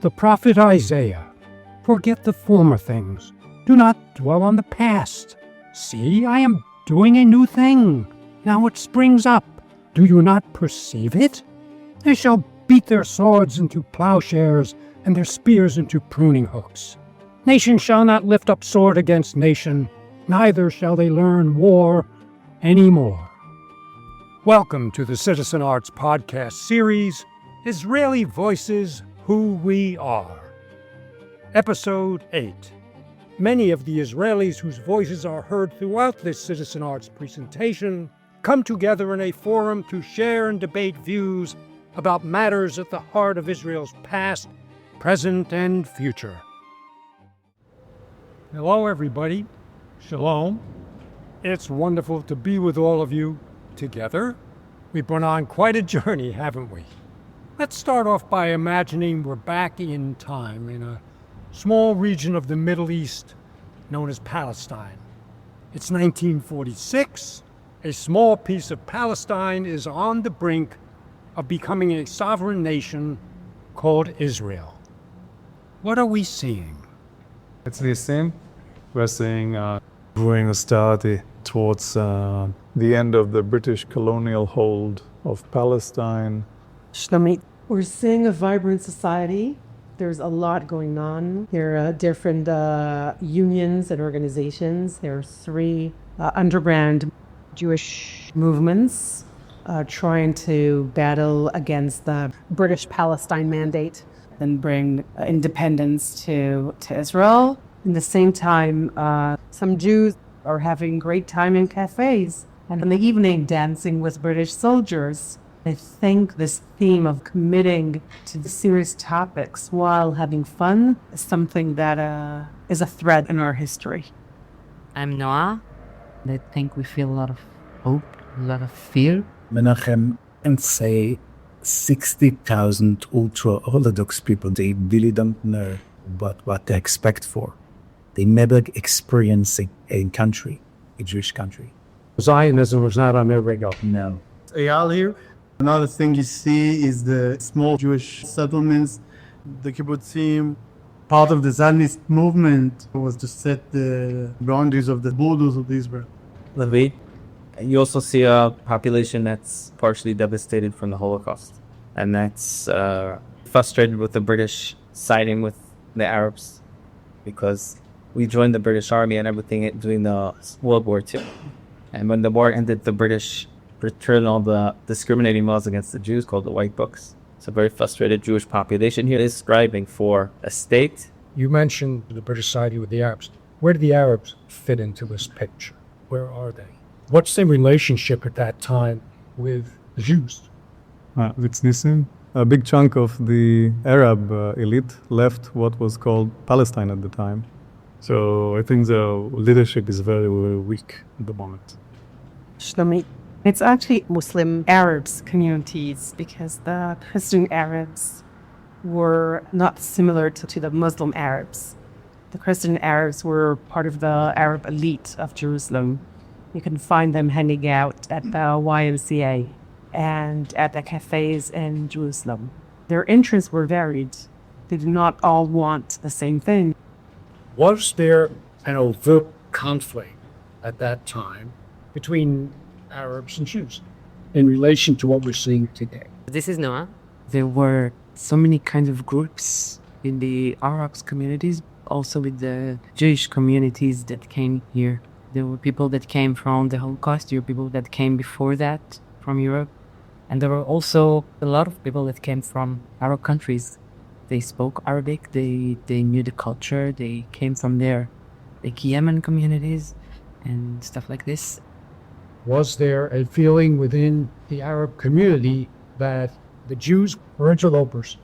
the prophet Isaiah, "Forget the former things. Do not dwell on the past. See, I am doing a new thing. Now it springs up. Do you not perceive it? They shall beat their swords into plowshares and their spears into pruning hooks. Nation shall not lift up sword against nation, neither shall they learn war anymore." Welcome to the Citizen Arts podcast series, Israeli Voices, Who We Are. Episode 8. Many of the Israelis whose voices are heard throughout this Citizen Arts presentation come together in a forum to share and debate views about matters at the heart of Israel's past, present, and future. Hello, everybody. Shalom. It's wonderful to be with all of you together. We've been on quite a journey, haven't we? Let's start off by imagining we're back in time in a small region of the Middle East known as Palestine. It's 1946. A small piece of Palestine is on the brink of becoming a sovereign nation called Israel. What are we seeing? It's the same. We're seeing growing austerity towards the end of the British colonial hold of Palestine. Shlamit. We're seeing a vibrant society. There's a lot going on. There are different unions and organizations. There are 3 underground Jewish movements trying to battle against the British Palestine mandate and bring independence to Israel. At the same time, some Jews are having great time in cafes and in the evening dancing with British soldiers. I think this theme of committing to the serious topics while having fun is something that is a thread in our history. I'm Noah. I think we feel a lot of hope, a lot of fear. Menachem and say 60,000 ultra-Orthodox people, they really don't know what they expect for. They never experience a country, a Jewish country. Zionism was not on their radar. No. Eyal here. Another thing you see is the small Jewish settlements, the kibbutzim. Part of the Zionist movement was to set the boundaries of the borders of Israel. Levi, you also see a population that's partially devastated from the Holocaust, and that's frustrated with the British siding with the Arabs because we joined the British Army and everything during the World War II. And when the war ended, the British returned all the discriminating laws against the Jews called the White Books. It's a very frustrated Jewish population here is striving for a state. You mentioned the British siding with the Arabs. Where do the Arabs fit into this picture? Where are they? What's their relationship at that time with the Jews? It's Nissim. A big chunk of the Arab elite left what was called Palestine at the time. So I think the leadership is very, very weak at the moment. Shlamit. It's actually Muslim Arabs communities because the Christian Arabs were not similar to the Muslim Arabs. The Christian Arabs were part of the Arab elite of Jerusalem. You can find them hanging out at the YMCA and at the cafes in Jerusalem. Their interests were varied. They did not all want the same thing. Was there an overt conflict at that time between Arabs and Jews in relation to what we're seeing today? This is Noah. There were so many kinds of groups in the Arab communities, also with the Jewish communities that came here. There were people that came from the Holocaust, there were people that came before that from Europe, and there were also a lot of people that came from Arab countries. They spoke Arabic, they knew the culture, they came from there, like Yemen communities and stuff like this. Was there a feeling within the Arab community that the Jews were interlopers?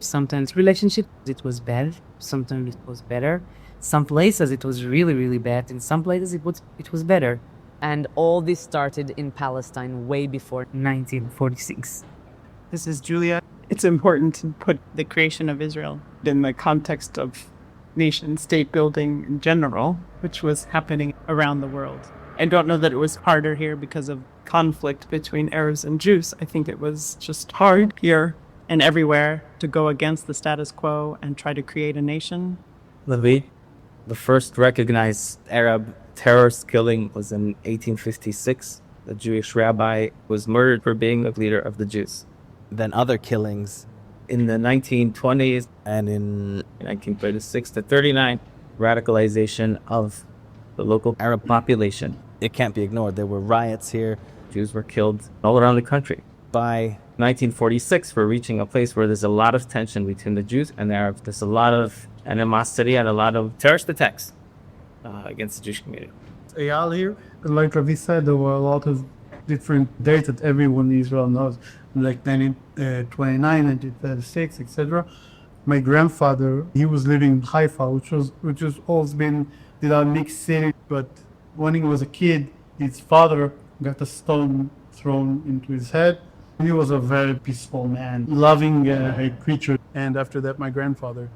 Sometimes relationship, it was bad, sometimes it was better. Some places it was really, really bad. In some places it was better. And all this started in Palestine way before 1946. This is Julia. It's important to put the creation of Israel in the context of nation-state building in general, which was happening around the world. I don't know that it was harder here because of conflict between Arabs and Jews. I think it was just hard here and everywhere to go against the status quo and try to create a nation. Levi, the first recognized Arab terrorist killing was in 1856. The Jewish rabbi was murdered for being a leader of the Jews. Then other killings. In the 1920s and in 1936 to 39, radicalization of the local Arab population. It can't be ignored. There were riots here. Jews were killed all around the country. By 1946, we're reaching a place where there's a lot of tension between the Jews and the Arabs. There's a lot of animosity and a lot of terrorist attacks against the Jewish community. Eyal here, like Ravi said, there were a lot of different dates that everyone in Israel knows, like 1929, 1936, etc. My grandfather, he was living in Haifa, which has always been a mixed city. But when he was a kid, his father got a stone thrown into his head. He was a very peaceful man, loving a creature. And after that, my grandfather,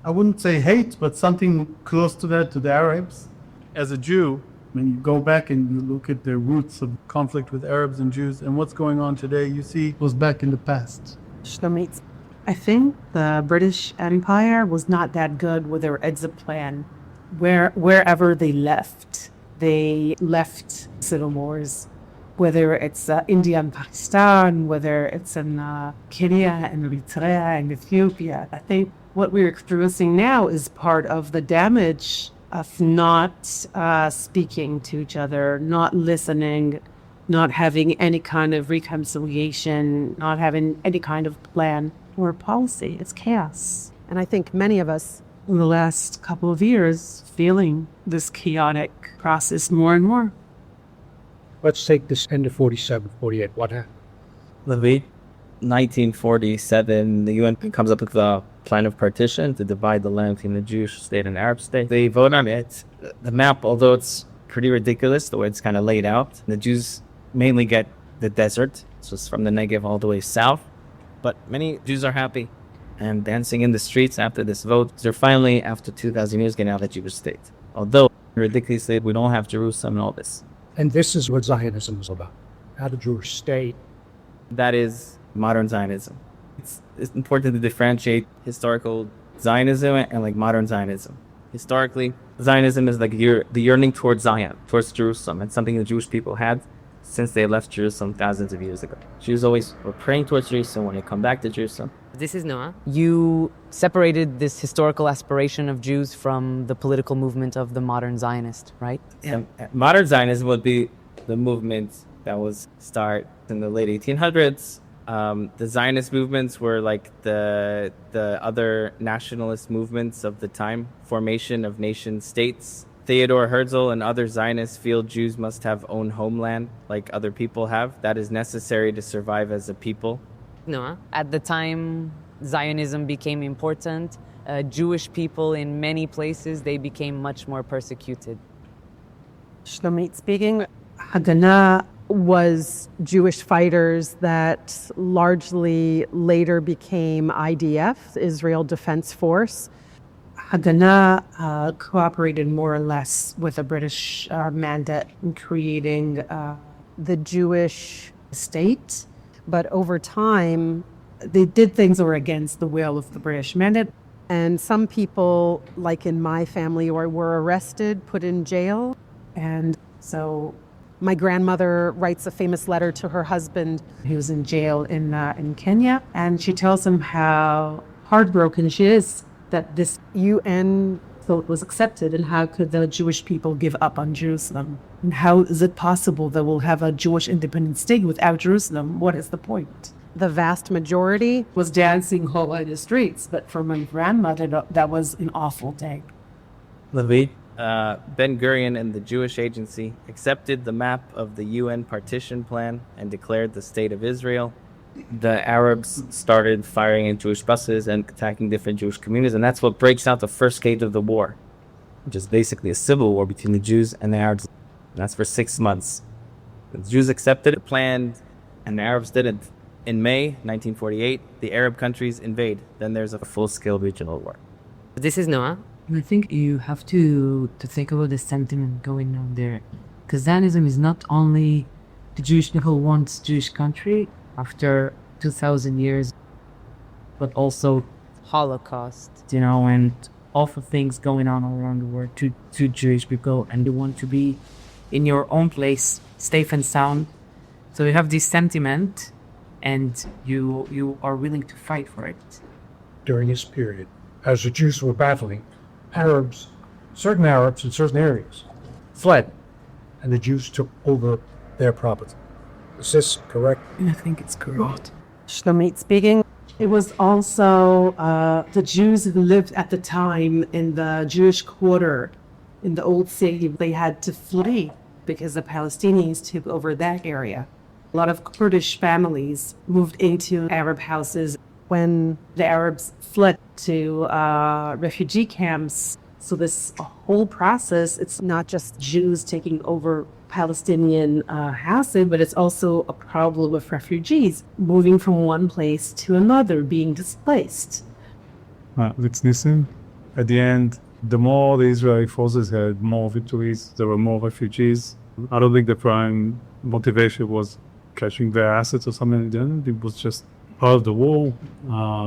I wouldn't say hate, but something close to that, to the Arabs. As a Jew, when you go back and you look at the roots of conflict with Arabs and Jews and what's going on today, you see it was back in the past. Shlomitz, I think the British Empire was not that good with their exit plan. Wherever they left civil wars, whether it's India and Pakistan, whether it's in Kenya and Eritrea and Ethiopia. I think what we're experiencing now is part of the damage of not speaking to each other, not listening, not having any kind of reconciliation, not having any kind of plan or policy. It's chaos. And I think many of us in the last couple of years feeling this chaotic process more and more. Let's take this end of 47, 48. What happened? Levi, 1947, the UN comes up with the plan of partition to divide the land between the Jewish state and Arab state. They vote on it. The map, although it's pretty ridiculous, the way it's kind of laid out, the Jews mainly get the desert, so it's from the Negev all the way south. But many Jews are happy and dancing in the streets after this vote. They're finally, after 2,000 years, getting out of the Jewish state. Although, ridiculously, we don't have Jerusalem and all this. And this is what Zionism is about. Not a Jewish state. That is modern Zionism. It's important to differentiate historical Zionism and like modern Zionism. Historically, Zionism is like the yearning towards Zion, towards Jerusalem, and something the Jewish people had since they left Jerusalem thousands of years ago. Jews always were praying towards Jerusalem when they come back to Jerusalem. This is Noah. You separated this historical aspiration of Jews from the political movement of the modern Zionist, right? Yeah. Modern Zionism would be the movement that was started in the late 1800s. The Zionist movements were like the other nationalist movements of the time, formation of nation states. Theodor Herzl and other Zionists feel Jews must have own homeland like other people have. That is necessary to survive as a people. Noah. At the time Zionism became important, Jewish people in many places, they became much more persecuted. Shlomit speaking. Haganah was Jewish fighters that largely later became IDF, Israel Defense Force. Haganah cooperated more or less with the British mandate in creating the Jewish state. But over time, they did things that were against the will of the British mandate. And some people, like in my family, were arrested, put in jail. And so my grandmother writes a famous letter to her husband. He was in jail in Kenya. And she tells him how heartbroken she is that this UN vote was accepted, and how could the Jewish people give up on Jerusalem? And how is it possible that we'll have a Jewish independent state without Jerusalem? What is the point? The vast majority was dancing whole in the streets, but for my grandmother, that was an awful day. Levi, Ben-Gurion and the Jewish Agency accepted the map of the UN partition plan and declared the State of Israel. The Arabs started firing in Jewish buses and attacking different Jewish communities, and that's what breaks out the first stage of the war, which is basically a civil war between the Jews and the Arabs. And that's for 6 months. The Jews accepted it, planned, and the Arabs didn't. In May 1948, the Arab countries invade. Then there's a full-scale regional war. This is Noah. I think you have to think about the sentiment going on there. Because Zionism is not only the Jewish people wants Jewish country. After 2,000 years, but also, Holocaust. and awful things going on all around the world to Jewish people, and you want to be in your own place, safe and sound. So you have this sentiment, and you are willing to fight for it. During this period, as the Jews were battling, certain Arabs in certain areas fled, and the Jews took over their property. Is this correct? I think it's correct. Shlomit speaking. It was also the Jews who lived at the time in the Jewish quarter in the old city. They had to flee because the Palestinians took over that area. A lot of Kurdish families moved into Arab houses when the Arabs fled to refugee camps. So this whole process, it's not just Jews taking over Palestinian housing, but it's also a problem of refugees moving from one place to another, being displaced. Zionism. At the end, the more the Israeli forces had more victories, there were more refugees. I don't think the prime motivation was catching their assets or something like that. It was just part of the war.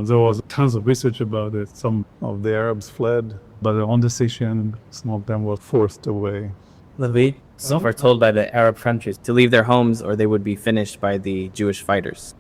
There was tons of research about it. Some of the Arabs fled, but on decision, some of them were forced away. Levi, some were told by the Arab countries to leave their homes or they would be finished by the Jewish fighters.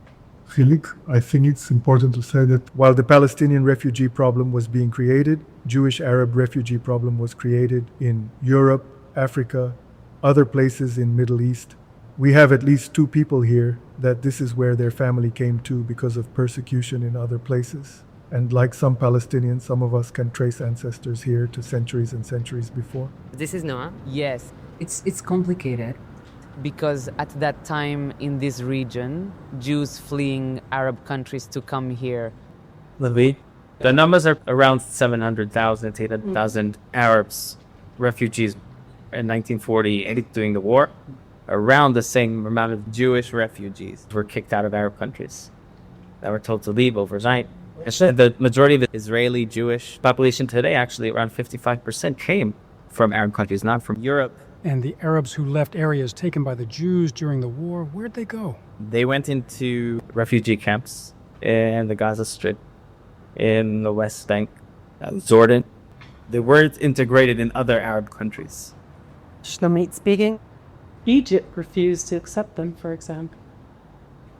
Felix, I think it's important to say that while the Palestinian refugee problem was being created, Jewish-Arab refugee problem was created in Europe, Africa, other places in Middle East. We have at least 2 people here that this is where their family came to because of persecution in other places. And like some Palestinians, some of us can trace ancestors here to centuries and centuries before. This is Noah. Yes, It's complicated. because at that time in this region, Jews fleeing Arab countries to come here. Levi, the numbers are around 700,000 to 800,000 Arabs, refugees in 1948 during the war. Around the same amount of Jewish refugees were kicked out of Arab countries that were told to leave overnight. The majority of the Israeli Jewish population today, actually around 55%, came from Arab countries, not from Europe. And the Arabs who left areas taken by the Jews during the war, where'd they go? They went into refugee camps in the Gaza Strip, in the West Bank, Jordan. They weren't integrated in other Arab countries. Shlomit speaking. Egypt refused to accept them, for example.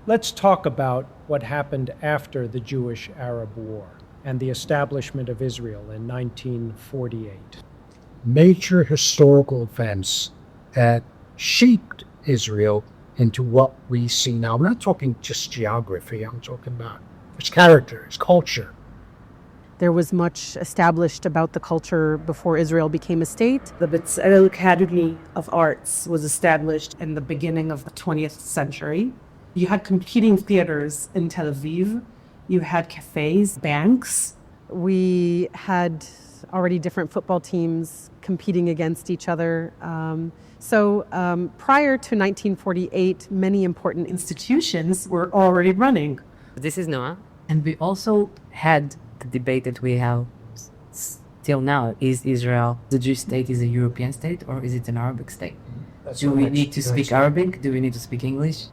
Let's talk about what happened after the Jewish-Arab War and the establishment of Israel in 1948. Major historical events that shaped Israel into what we see now. I'm not talking just geography, I'm talking about its character, its culture. There was much established about the culture before Israel became a state. The B'Tzalel Academy of Arts was established in the beginning of the 20th century. You had competing theaters in Tel Aviv. You had cafes, banks. We had already different football teams competing against each other. Prior to 1948, many important institutions were already running. This is Noah. And we also had the debate that we have still now. Is Israel the Jewish state is a European state or is it an Arabic state? Do we need to speak Arabic? Do we need to speak English?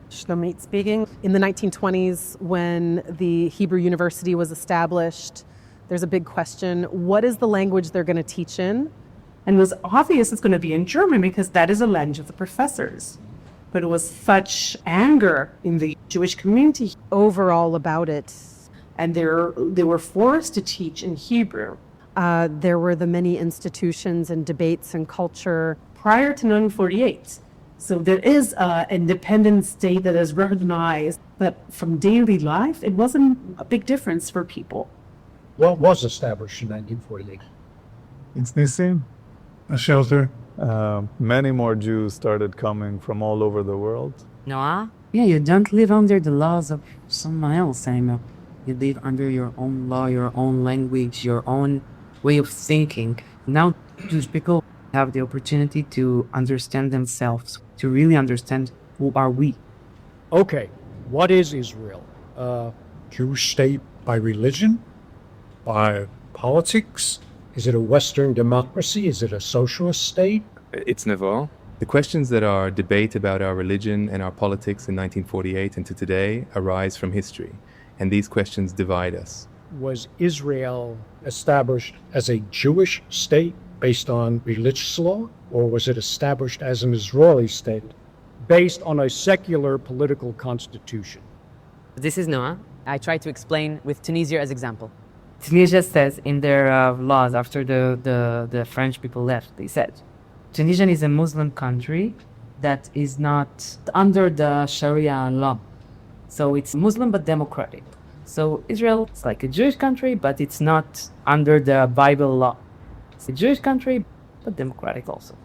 Shlomit speaking. In the 1920s, when the Hebrew University was established, there's a big question, what is the language they're going to teach in? And it was obvious it's going to be in German because that is a language of the professors. But it was such anger in the Jewish community overall about it. And they were forced to teach in Hebrew. There were the many institutions and debates and culture prior to 1948. So there is an independent state that is recognized, but from daily life, it wasn't a big difference for people. What was established in 1948? It's Nissim, a shelter. Many more Jews started coming from all over the world. Noah? Yeah, you don't live under the laws of someone else anymore. You live under your own law, your own language, your own way of thinking. Now, Jewish people have the opportunity to understand themselves, to really understand who are we. Okay, what is Israel? A Jewish state by religion? By politics? Is it a Western democracy? Is it a socialist state? It's Nevo. The questions that are debate about our religion and our politics in 1948 and to today arise from history. and these questions divide us. Was Israel established as a Jewish state based on religious law, or was it established as an Israeli state based on a secular political constitution? This is Noah. I try to explain with Tunisia as example. Tunisia says in their laws after the French people left, they said, Tunisia is a Muslim country that is not under the Sharia law. So it's Muslim but democratic. So Israel is like a Jewish country, but it's not under the Bible law. It's a Jewish country, but democratic also.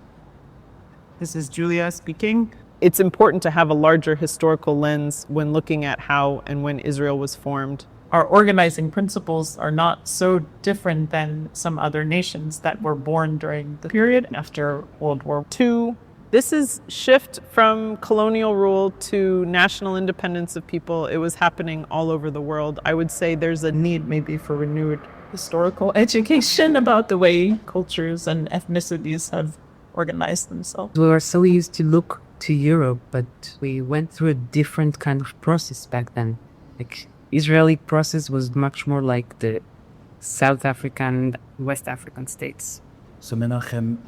This is Julia speaking. It's important to have a larger historical lens when looking at how and when Israel was formed. Our organizing principles are not so different than some other nations that were born during the period after World War II. This is shift from colonial rule to national independence of people. It was happening all over the world. I would say there's a need maybe for renewed historical education about the way cultures and ethnicities have organized themselves. We were so used to look to Europe, but we went through a different kind of process back then. Like Israeli process was much more like the South African, West African states. So Menachem,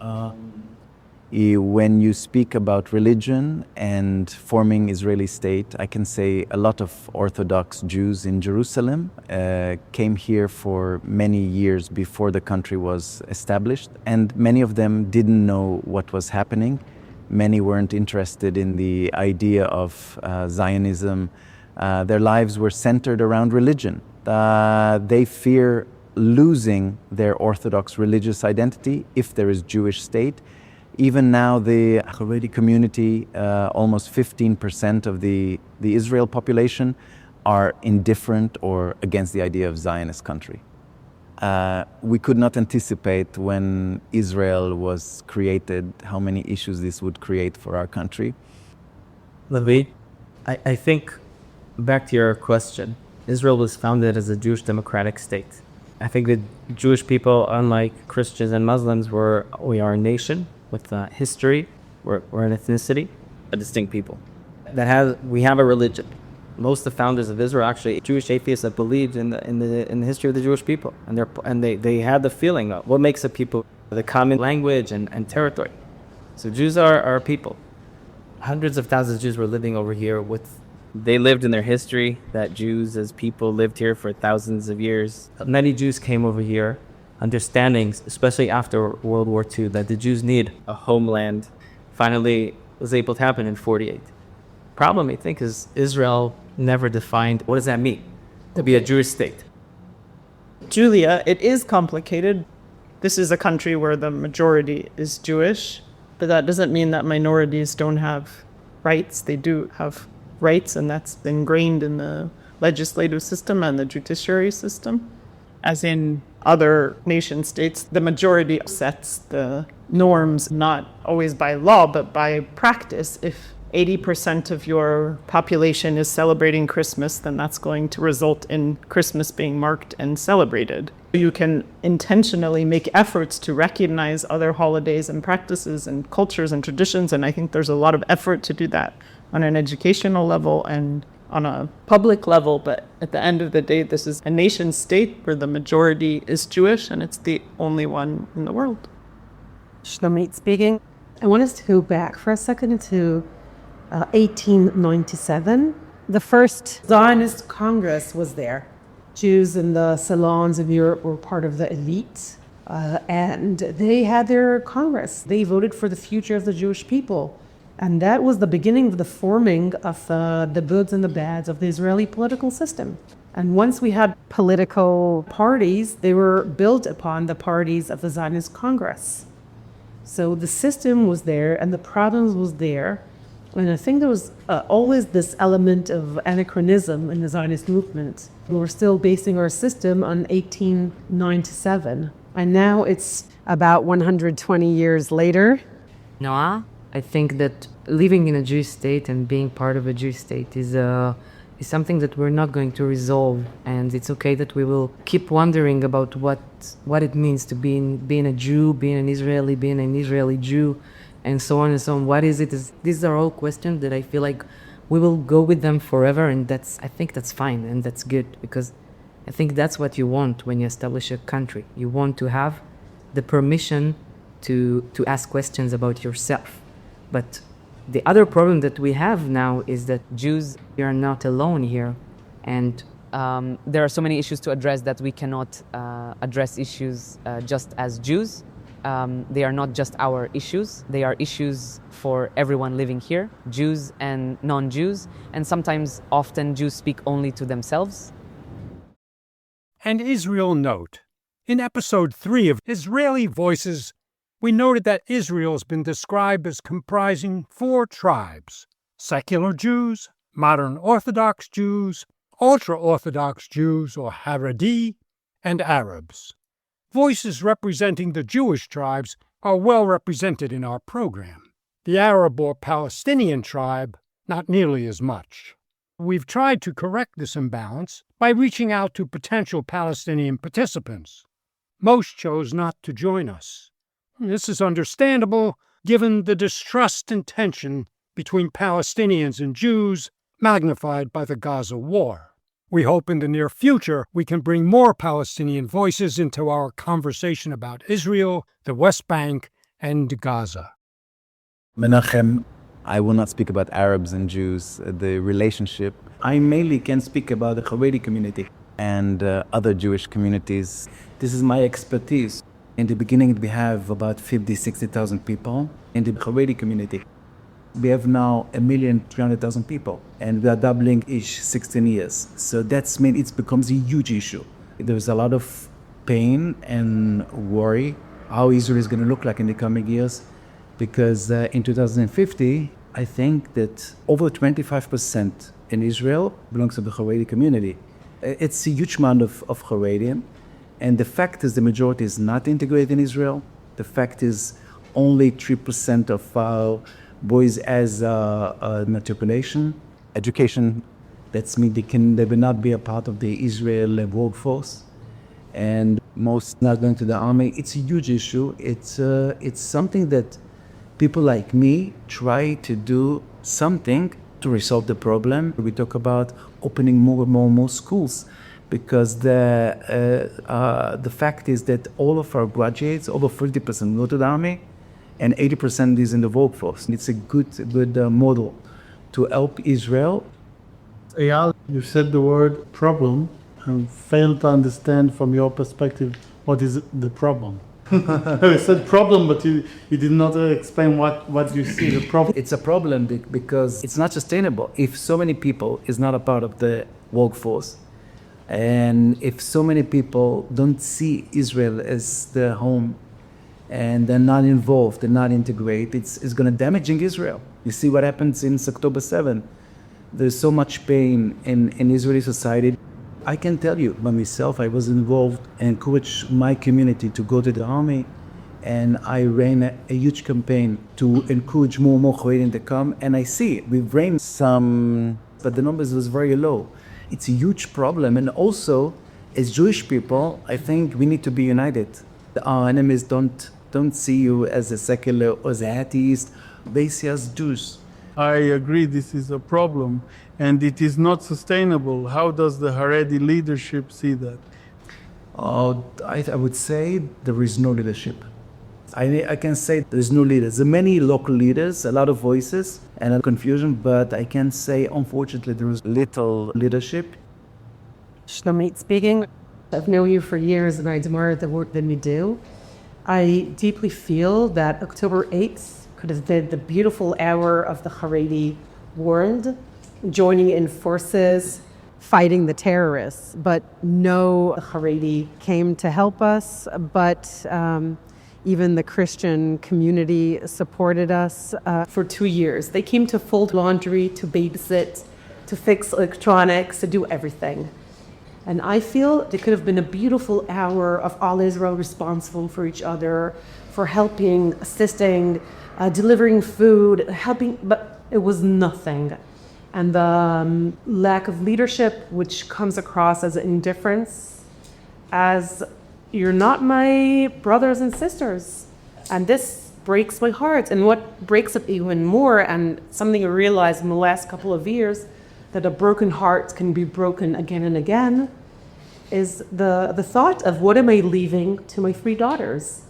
when you speak about religion and forming Israeli state, I can say a lot of Orthodox Jews in Jerusalem came here for many years before the country was established, and many of them didn't know what was happening. Many weren't interested in the idea of Zionism. Their lives were centered around religion. They fear losing their Orthodox religious identity if there is Jewish state. Even now, the Haredi community, almost 15% of the Israel population, are indifferent or against the idea of Zionist country. We could not anticipate when Israel was created how many issues this would create for our country. Levi, I think, back to your question, Israel was founded as a Jewish democratic state. I think that Jewish people, unlike Christians and Muslims, we are a nation with a history, we're an ethnicity, a distinct people. We have a religion. Most of the founders of Israel are actually Jewish atheists that believed in the history of the Jewish people, and they had the feeling of what makes a people, the common language and territory. So Jews are a people. Hundreds of thousands of Jews were living over here they lived in their history, that Jews as people lived here for thousands of years. Many Jews came over here understanding, especially after World War II, that the Jews need a homeland. Finally, was able to happen in 1948. Problem, I think, is Israel never defined what does that mean to be a Jewish state. Julia, it is complicated. This is a country where the majority is Jewish, but that doesn't mean that minorities don't have rights. They do have rights, and that's ingrained in the legislative system and the judiciary system. As in other nation states, the majority sets the norms, not always by law, but by practice. If 80% of your population is celebrating Christmas, then that's going to result in Christmas being marked and celebrated. You can intentionally make efforts to recognize other holidays and practices and cultures and traditions, and I think there's a lot of effort to do that on an educational level and on a public level. But at the end of the day, this is a nation state where the majority is Jewish, and it's the only one in the world. Shlomit speaking. I want us to go back for a second to 1897. The first Zionist Congress was there. Jews in the salons of Europe were part of the elite, and they had their Congress. They voted for the future of the Jewish people. And that was the beginning of the forming of the goods and the bads of the Israeli political system. And once we had political parties, they were built upon the parties of the Zionist Congress. So the system was there and the problems was there. And I think there was always this element of anachronism in the Zionist movement. We were still basing our system on 1897. And now it's about 120 years later. Noah, I think that living in a Jewish state and being part of a Jewish state is something that we're not going to resolve, and it's okay that we will keep wondering about what it means to being a Jew, being an Israeli Jew, and so on and so on. What is it? These are all questions that I feel like we will go with them forever, and I think that's fine and that's good, because I think that's what you want when you establish a country. You want to have the permission to ask questions about yourself. But the other problem that we have now is that Jews are not alone here, and there are so many issues to address that we cannot address issues just as Jews. They are not just our issues. They are issues for everyone living here, Jews and non-Jews, and sometimes, often, Jews speak only to themselves. And Israel note. In episode 3 of Israeli Voices, we noted that Israel has been described as comprising 4 tribes: secular Jews, modern Orthodox Jews, ultra-Orthodox Jews or Haredi, and Arabs. Voices representing the Jewish tribes are well represented in our program. The Arab or Palestinian tribe, not nearly as much. We've tried to correct this imbalance by reaching out to potential Palestinian participants. Most chose not to join us. This is understandable given the distrust and tension between Palestinians and Jews magnified by the Gaza war. We hope in the near future we can bring more Palestinian voices into our conversation about Israel, the West Bank, and Gaza. Menachem, I will not speak about Arabs and Jews, the relationship. I mainly can speak about the Haredi community and other Jewish communities. This is my expertise. In the beginning, we have about 60,000 people in the Haredi community. We have now 1,300,000 people, and we are doubling each 16 years. So that's mean it becomes a huge issue. There's a lot of pain and worry how Israel is going to look like in the coming years, because in 2050, I think that over 25% in Israel belongs to the Haredi community. It's a huge amount of Haredim, and the fact is the majority is not integrated in Israel. The fact is only 3% of our boys as matriculation. Education, that's mean they will not be a part of the Israel workforce, and most not going to the army. It's a huge issue. It's something that people like me try to do something to resolve the problem. We talk about opening more and more schools, because the fact is that all of our graduates, over 50% go to the army, and 80% is in the workforce. It's a good model to help Israel. Eyal, you said the word problem and failed to understand from your perspective what is the problem. You said problem, but you did not explain what you see the problem. It's a problem because it's not sustainable. If so many people is not a part of the workforce, and if so many people don't see Israel as their home, and they're not involved, they're not integrated, it's going to damaging Israel. You see what happens in October 7. There's so much pain in Israeli society. I can tell you by myself, I was involved and encouraged my community to go to the army, and I ran a huge campaign to encourage more and more Haredim to come, and I see it. We've ran some, but the numbers was very low. It's a huge problem, and also, as Jewish people, I think we need to be united. Our enemies don't see you as a secular or as an atheist. They see us Jews. I agree this is a problem, and it is not sustainable. How does the Haredi leadership see that? I would say there is no leadership. I can say there is no leaders. There are many local leaders, a lot of voices, and a confusion, but I can say, unfortunately, there is little leadership. Shlomit speaking. I've known you for years, and I admire the work that you do. I deeply feel that October 8th could have been the beautiful hour of the Haredi world, joining in forces, fighting the terrorists. But no Haredi came to help us, but even the Christian community supported us for 2 years. They came to fold laundry, to babysit, to fix electronics, to do everything. And I feel it could have been a beautiful hour of all Israel responsible for each other, for helping, assisting, delivering food, helping, but it was nothing. And the lack of leadership, which comes across as indifference, as you're not my brothers and sisters. And this breaks my heart. And what breaks it even more, and something I realized in the last couple of years, that a broken heart can be broken again and again, is the thought of what am I leaving to my 3 daughters?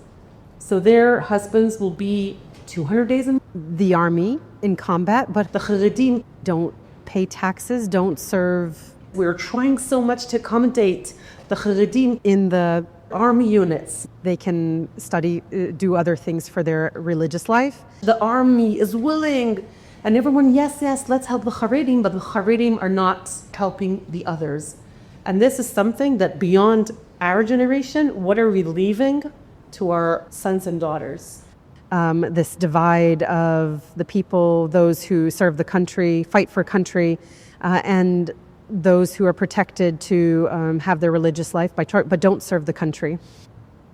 So their husbands will be 200 days in the army in combat, but the Haredim don't pay taxes, don't serve. We're trying so much to accommodate the Haredim In the army units. they can study, do other things for their religious life. The army is willing, and everyone, yes, let's help the Haredim, but the Haredim are not helping the others. And this is something that beyond our generation, what are we leaving to our sons and daughters? This divide of the people, those who serve the country, fight for country, and those who are protected to have their religious life but don't serve the country.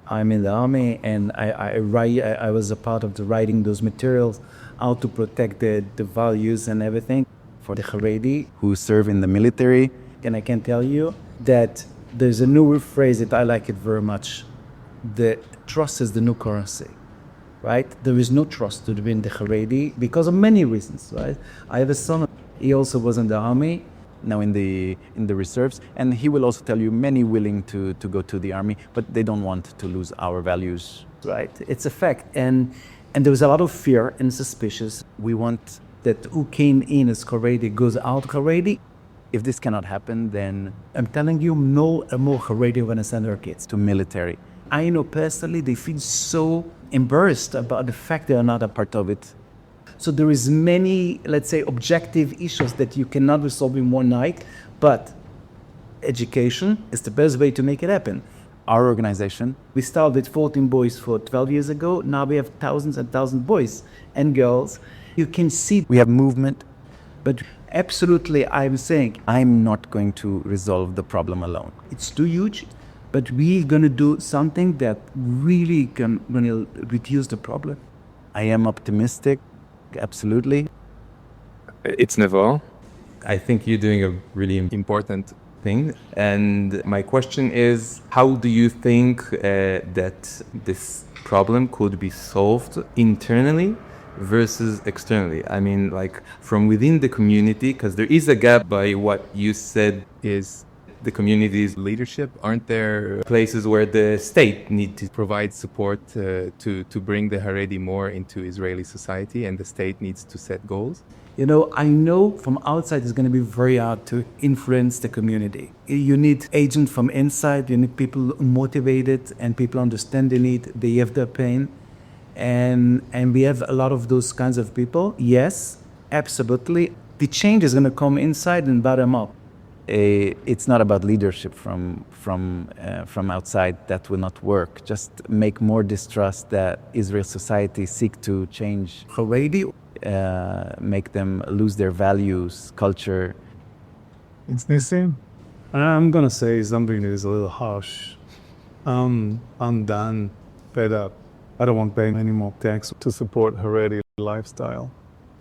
I'm in the army, and I was a part of the writing those materials, how to protect the values and everything for the Haredi Who serve in the military. and I can tell you that there's a newer phrase that I like it very much. The trust is the new currency, right? There is no trust between the Haredi because of many reasons, right? I have a son, he also was in the army. Now in the reserves, and he will also tell you many willing to go to the army, but they don't want to lose our values. Right, it's a fact, and there was a lot of fear and suspicious. We want, That who came in as Haredi goes out Haredi. if this cannot happen, then I'm telling you, no more Haredi are gonna send their kids. to military. I know personally they feel so embarrassed about the fact they are not a part of it. So there is many, let's say, objective issues that you cannot resolve in one night, but education is the best way to make it happen. Our organization, We started with 14 boys for 12 years ago. Now we have thousands and thousands of boys and girls. You can see, we have movement. but absolutely, I'm saying I'm not going to resolve the problem alone. it's too huge, but we're gonna do something that really gonna reduce the problem. I am optimistic, absolutely. It's Naval. I think you're doing a really important thing. And my question is, how do you think that this problem could be solved internally versus externally? I mean, like from within the community, because there is a gap by what you said is the community's leadership. Aren't there places where the state need to provide support to bring the Haredi more into Israeli society, and the state needs to set goals? You know, I know from outside it's going to be very hard to influence the community. You need agents from inside, you need people motivated and people understand the need, they have their pain. And we have a lot of those kinds of people. Yes, absolutely. The change is going to come inside and bottom up. It's not about leadership from outside. That will not work. Just make more distrust that Israel society seek to change. Haredi, Make them lose their values, culture. It's Nissim. I'm gonna say something that is a little harsh. I'm done, fed up. I don't want to pay any more tax to support Haredi lifestyle.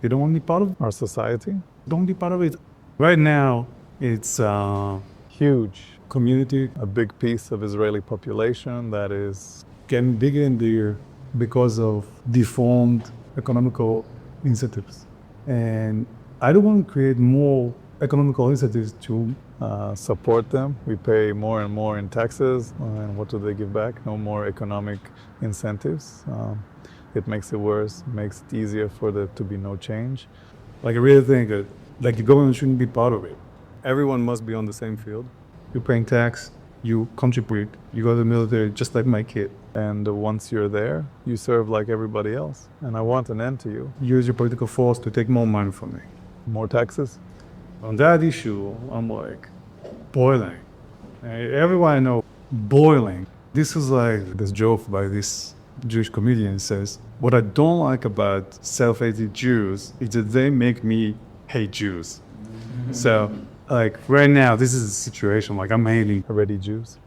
You don't want to be part of our society? Don't be part of it. Right now, it's a huge community, a big piece of Israeli population that is getting bigger and bigger because of deformed economical incentives. And I don't want to create more economical incentives to support them. We pay more and more in taxes, and what do they give back? No more economic incentives. It makes it worse, makes it easier for there to be no change. Like I really think that the government shouldn't be part of it. Everyone must be on the same field. You're paying tax, you contribute, you go to the military just like my kid. And once you're there, you serve like everybody else. And I want an end to you. Use your political force to take more money from me. More taxes? On that issue, I'm like boiling. Everyone I know, boiling. This is like this joke by this Jewish comedian says, what I don't like about self-hated Jews is that they make me hate Jews. So, like right now, this is a situation like I'm hating already Jews.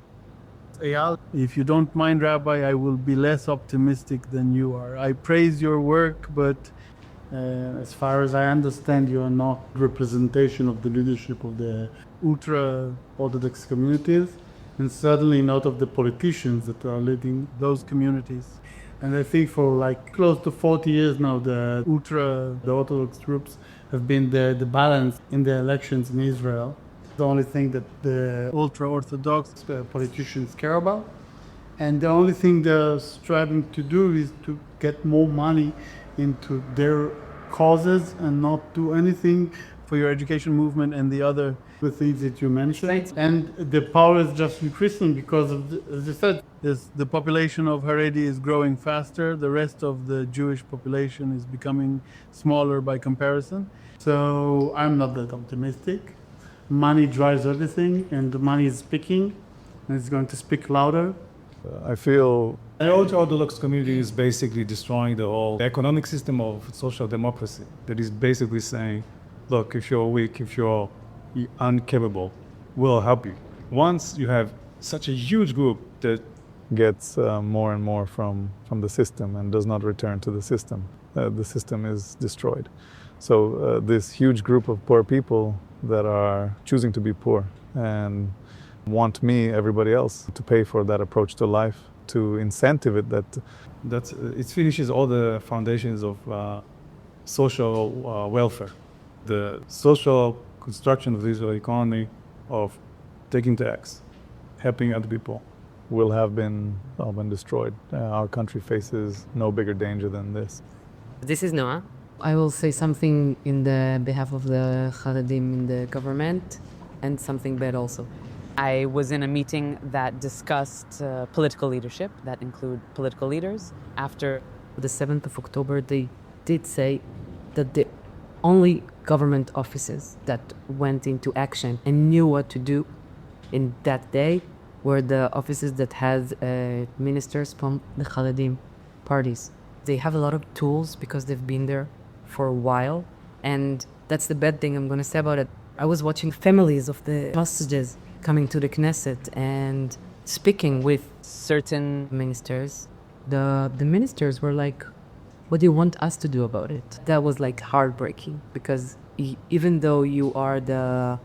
Eyal, if you don't mind, Rabbi, I will be less optimistic than you are. I praise your work, but as far as I understand, you are not representation of the leadership of the ultra-Orthodox communities, and certainly not of the politicians that are leading those communities. And I think for like close to 40 years now, the Orthodox groups have been the balance in the elections in Israel. The only thing that the ultra-Orthodox politicians care about. And the only thing they're striving to do is to get more money into their causes and not do anything for your education movement and the other things that you mentioned. Right. And the power is just increasing because of, as you said, the population of Haredi is growing faster. The rest of the Jewish population is becoming smaller by comparison. So I'm not that optimistic. Money drives everything, and the money is speaking, and it's going to speak louder. I feel the ultra-Orthodox community is basically destroying the whole economic system of social democracy. That is basically saying, look, if you're weak, if you're incapable, we'll help you. Once you have such a huge group that gets more and more from the system and does not return to the system is destroyed. So this huge group of poor people that are choosing to be poor and want me, everybody else, to pay for that approach to life, to incentive it, it finishes all the foundations of social welfare. The social construction of the Israeli economy of taking tax, helping other people, will have been destroyed. Our country faces no bigger danger than this. This is Noah. I will say something in the behalf of the Haredim in the government and something bad also. I was in a meeting that discussed political leadership, that include political leaders. After the 7th of October, they did say that the only government offices that went into action and knew what to do in that day were the offices that had ministers from the Haredim parties. They have a lot of tools because they've been there for a while, and that's the bad thing I'm going to say about it. I was watching families of the hostages coming to the Knesset and speaking with certain ministers. The ministers were like, what do you want us to do about it? That was like heartbreaking, because even though you are the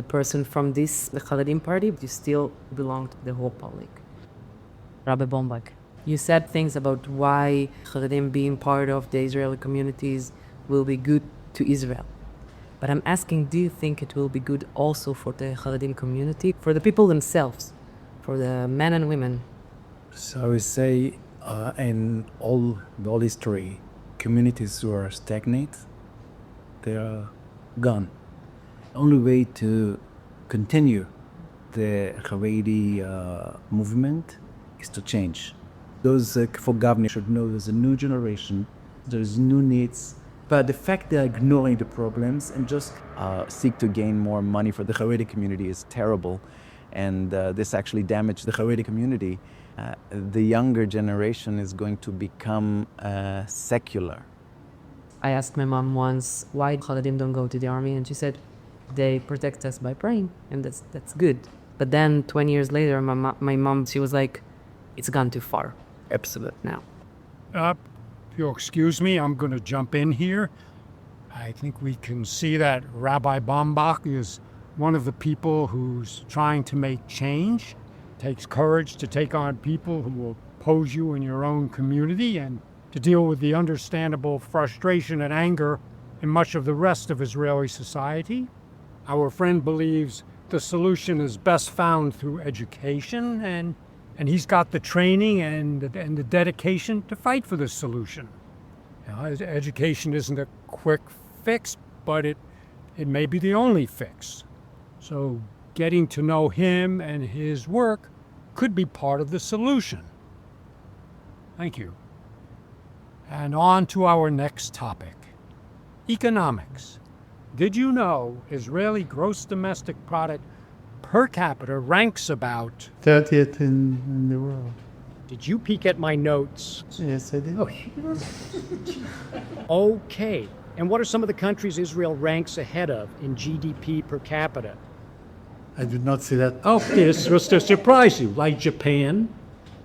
person from the Haredim party, you still belong to the whole public. Rabbi Bombach, you said things about why Haredim being part of the Israeli communities will be good to Israel. But I'm asking, do you think it will be good also for the Haredim community, for the people themselves, for the men and women? So I would say in all history, communities who are stagnant, they are gone. The only way to continue the Haredi movement is to change. Those for government should know there's a new generation, there's new needs. But the fact they're ignoring the problems and just seek to gain more money for the Haredi community is terrible. And this actually damaged the Haredi community. The younger generation is going to become secular. I asked my mom once why Haredim don't go to the army, and she said they protect us by praying, and that's good. But then 20 years later, my mom, she was like, it's gone too far. Absolute now. If you'll excuse me, I'm going to jump in here. I think we can see that Rabbi Bombach is one of the people who's trying to make change. It takes courage to take on people who will oppose you in your own community and to deal with the understandable frustration and anger in much of the rest of Israeli society. Our friend believes the solution is best found through education, and he's got the training and the dedication to fight for this solution. Now, education isn't a quick fix, but it may be the only fix. So getting to know him and his work could be part of the solution. Thank you. And on to our next topic, economics. Did you know Israeli gross domestic product per capita ranks about 30th in the world. Did you peek at my notes? Yes, I did. Okay. And what are some of the countries Israel ranks ahead of in GDP per capita? I did not see that. Oh, this was to surprise you, like Japan,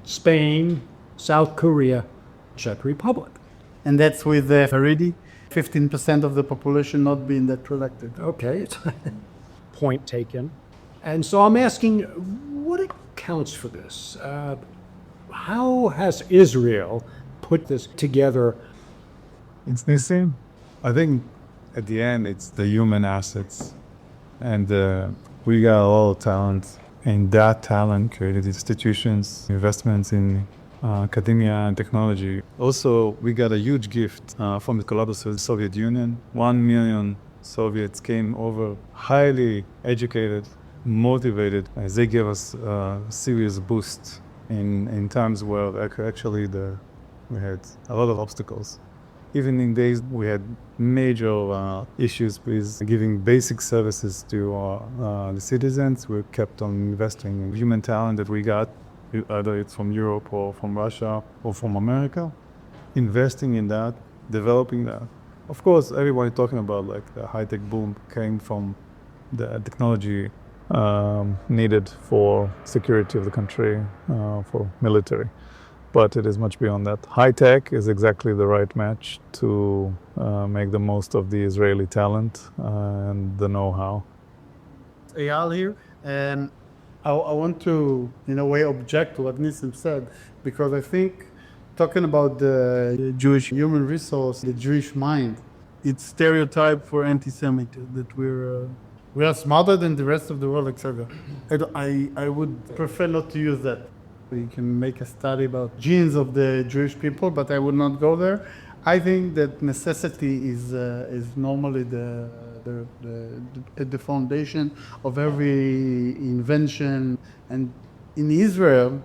Spain, South Korea, Czech Republic. And that's with the Haredi, 15% of the population not being that productive. Okay, point taken. And so I'm asking, what accounts for this? How has Israel put this together? It's Nissim. I think at the end, it's the human assets. And we got a lot of talent. And that talent created institutions, investments in academia and technology. Also, we got a huge gift from the collapse of the Soviet Union. 1 million Soviets came over, highly educated, motivated, as they gave us a serious boost in times where actually we had a lot of obstacles. Even in days we had major issues with giving basic services to the citizens. We kept on investing in human talent that we got, either it's from Europe or from Russia or from America. Investing in that, developing that. Of course, everybody talking about like the high-tech boom came from the technology needed for security of the country, for military. But it is much beyond that. High tech is exactly the right match to make the most of the Israeli talent and the know-how. Eyal here, and I want to, in a way, object to what Nissim said, because I think talking about the Jewish human resource, the Jewish mind, it's stereotype for anti-Semitism, that we are smarter than the rest of the world, etc. I would prefer not to use that. We can make a study about genes of the Jewish people, but I would not go there. I think that necessity is normally the foundation of every invention. And in Israel,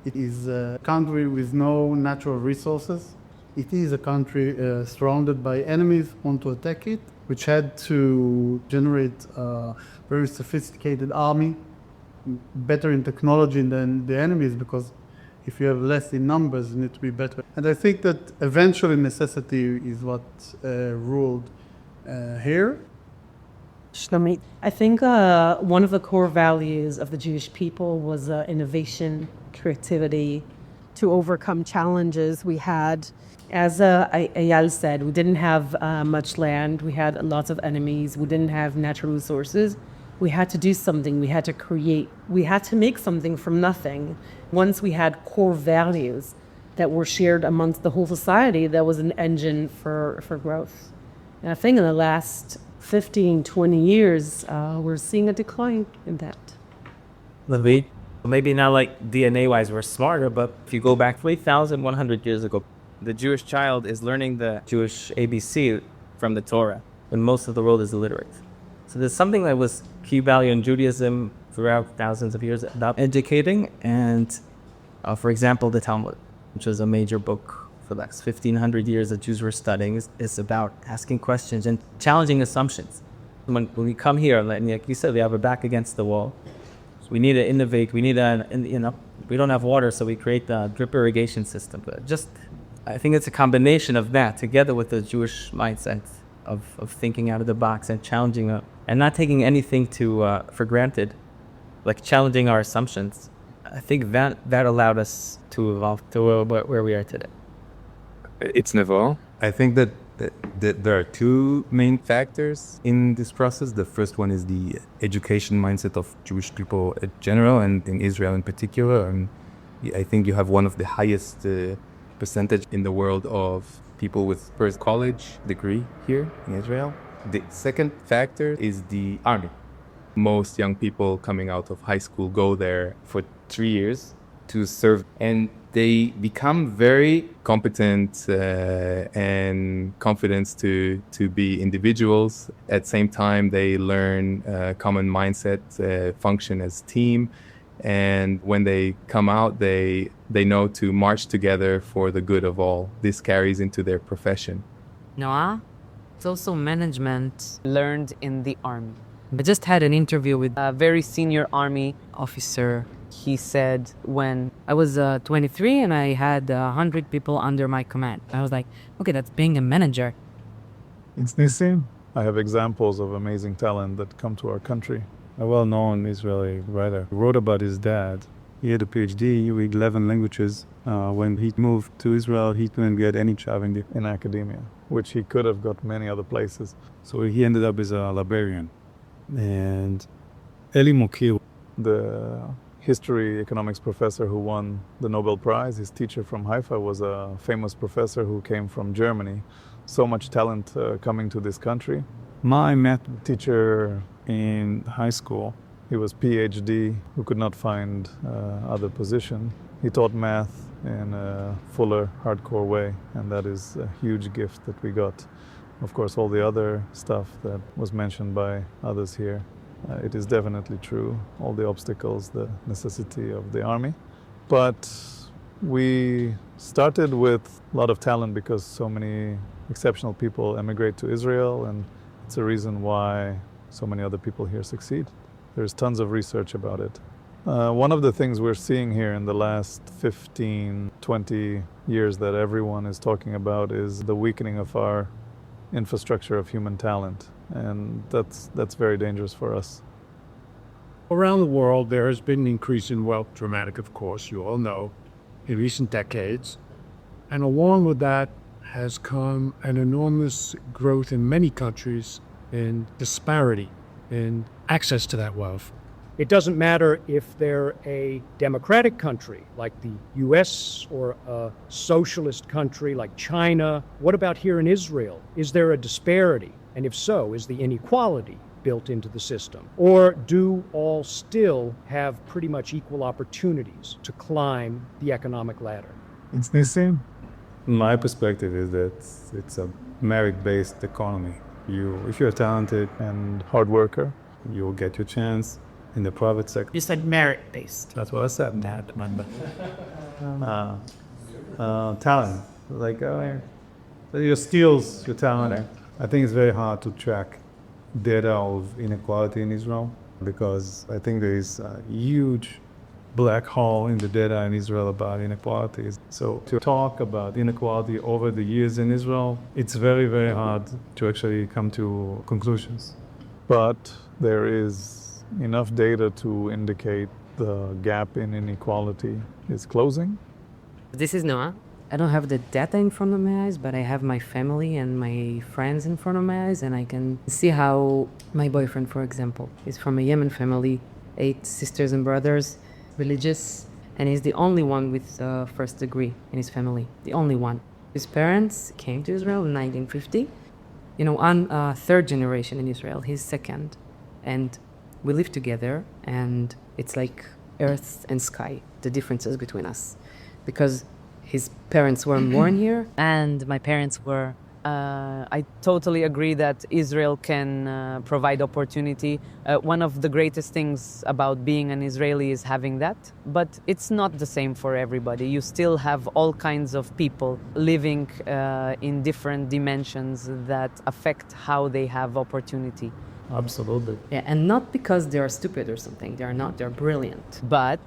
it is a country with no natural resources. It is a country surrounded by enemies who want to attack it, which had to generate a very sophisticated army, better in technology than the enemies, because if you have less in numbers, you need to be better. And I think that eventually necessity is what ruled here. Shlomi, I think one of the core values of the Jewish people was innovation, creativity, to overcome challenges we had. As Eyal said, we didn't have much land, we had lots of enemies, we didn't have natural resources. We had to do something, we had to create, we had to make something from nothing. Once we had core values that were shared amongst the whole society, that was an engine for growth. And I think in the last 15, 20 years, we're seeing a decline in that. Levi, maybe not like DNA-wise we're smarter, but if you go back 3,100 years ago, the Jewish child is learning the Jewish ABC from the Torah, when most of the world is illiterate. So there's something that was key value in Judaism throughout thousands of years about educating. And for example, the Talmud, which was a major book for the last 1,500 years that Jews were studying, is about asking questions and challenging assumptions. When we come here, like you said, we have our back against the wall. So we need to innovate. We need to, we don't have water, so we create the drip irrigation system. But I think it's a combination of that together with the Jewish mindset of thinking out of the box and challenging it and not taking anything for granted, like challenging our assumptions. I think that allowed us to evolve to where we are today. It's Neval. I think that there are two main factors in this process. The first one is the education mindset of Jewish people in general and in Israel in particular. And I think you have one of the highest percentage in the world of people with first college degree here in Israel. The second factor is the army. Most young people coming out of high school go there for 3 years to serve, and they become very competent and confident to be individuals. At the same time, they learn common mindset, function as team. And when they come out, they know to march together for the good of all. This carries into their profession. Noah, it's also management learned in the army. I just had an interview with a very senior army officer. He said when I was 23 and I had 100 people under my command. I was like, okay, that's being a manager. It's Nissim. I have examples of amazing talent that come to our country. A well-known Israeli writer wrote about his dad. He had a PhD with 11 languages. When he moved to Israel, he couldn't get any job in academia, which he could have got many other places. So he ended up as a librarian. And Eli Mokir, the history economics professor who won the Nobel Prize. His teacher from Haifa was a famous professor who came from Germany. So much talent coming to this country. My math teacher in high school, he was PhD, who could not find other position. He taught math in a fuller, hardcore way, and that is a huge gift that we got. Of course, all the other stuff that was mentioned by others here, it is definitely true. All the obstacles, the necessity of the army. But we started with a lot of talent because so many exceptional people emigrate to Israel, and it's a reason why so many other people here succeed. There's tons of research about it. One of the things we're seeing here in the last 15, 20 years that everyone is talking about is the weakening of our infrastructure of human talent, and that's very dangerous for us. Around the world, there has been an increase in wealth, dramatic, of course, you all know, in recent decades. And along with that has come an enormous growth in many countries in disparity in access to that wealth. It doesn't matter if they're a democratic country like the US or a socialist country like China. What about here in Israel? Is there a disparity? And if so, is the inequality built into the system? Or do all still have pretty much equal opportunities to climb the economic ladder? It's the same. My perspective is that it's a merit-based economy. If you're a talented and hard worker, you'll get your chance in the private sector. You said merit-based. That's what I said. Talent, like your skills, your talent. I think it's very hard to track data of inequality in Israel because I think there is a huge black hole in the data in Israel about inequalities. So to talk about inequality over the years in Israel, it's very, very hard to actually come to conclusions. But there is enough data to indicate the gap in inequality is closing. This is Noah. I don't have the data in front of my eyes, but I have my family and my friends in front of my eyes, and I can see how my boyfriend, for example, is from a Yemen family, 8 sisters and brothers, religious, and he's the only one with first degree in his family, the only one. His parents came to Israel in 1950. I'm third generation in Israel, he's second, and we live together, and it's like earth and sky, the differences between us, because his parents weren't born here, And my parents were. I totally agree that Israel can provide opportunity. One of the greatest things about being an Israeli is having that, but it's not the same for everybody. You still have all kinds of people living in different dimensions that affect how they have opportunity. Absolutely. yeah, and not because they are stupid or something. They are not. They're brilliant. But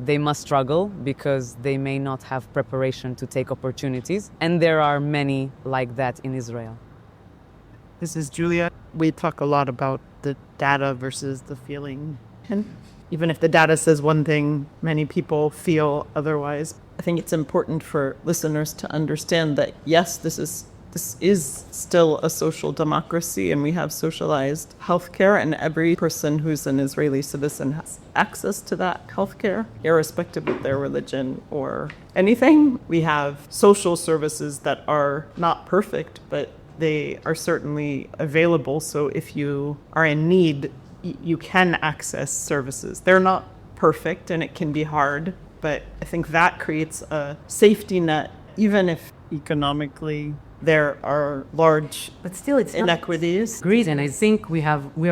they must struggle because they may not have preparation to take opportunities. And there are many like that in Israel. This is Julia. We talk a lot about the data versus the feeling. And even if the data says one thing, many people feel otherwise. I think it's important for listeners to understand that, yes, this is still a social democracy, and we have socialized healthcare, and every person who's an Israeli citizen has access to that healthcare, irrespective of their religion or anything. We have social services that are not perfect, but they are certainly available. So if you are in need, you can access services. They're not perfect, and it can be hard, but I think that creates a safety net, even if economically there are large But still, it's inequities. Agreed, and I think we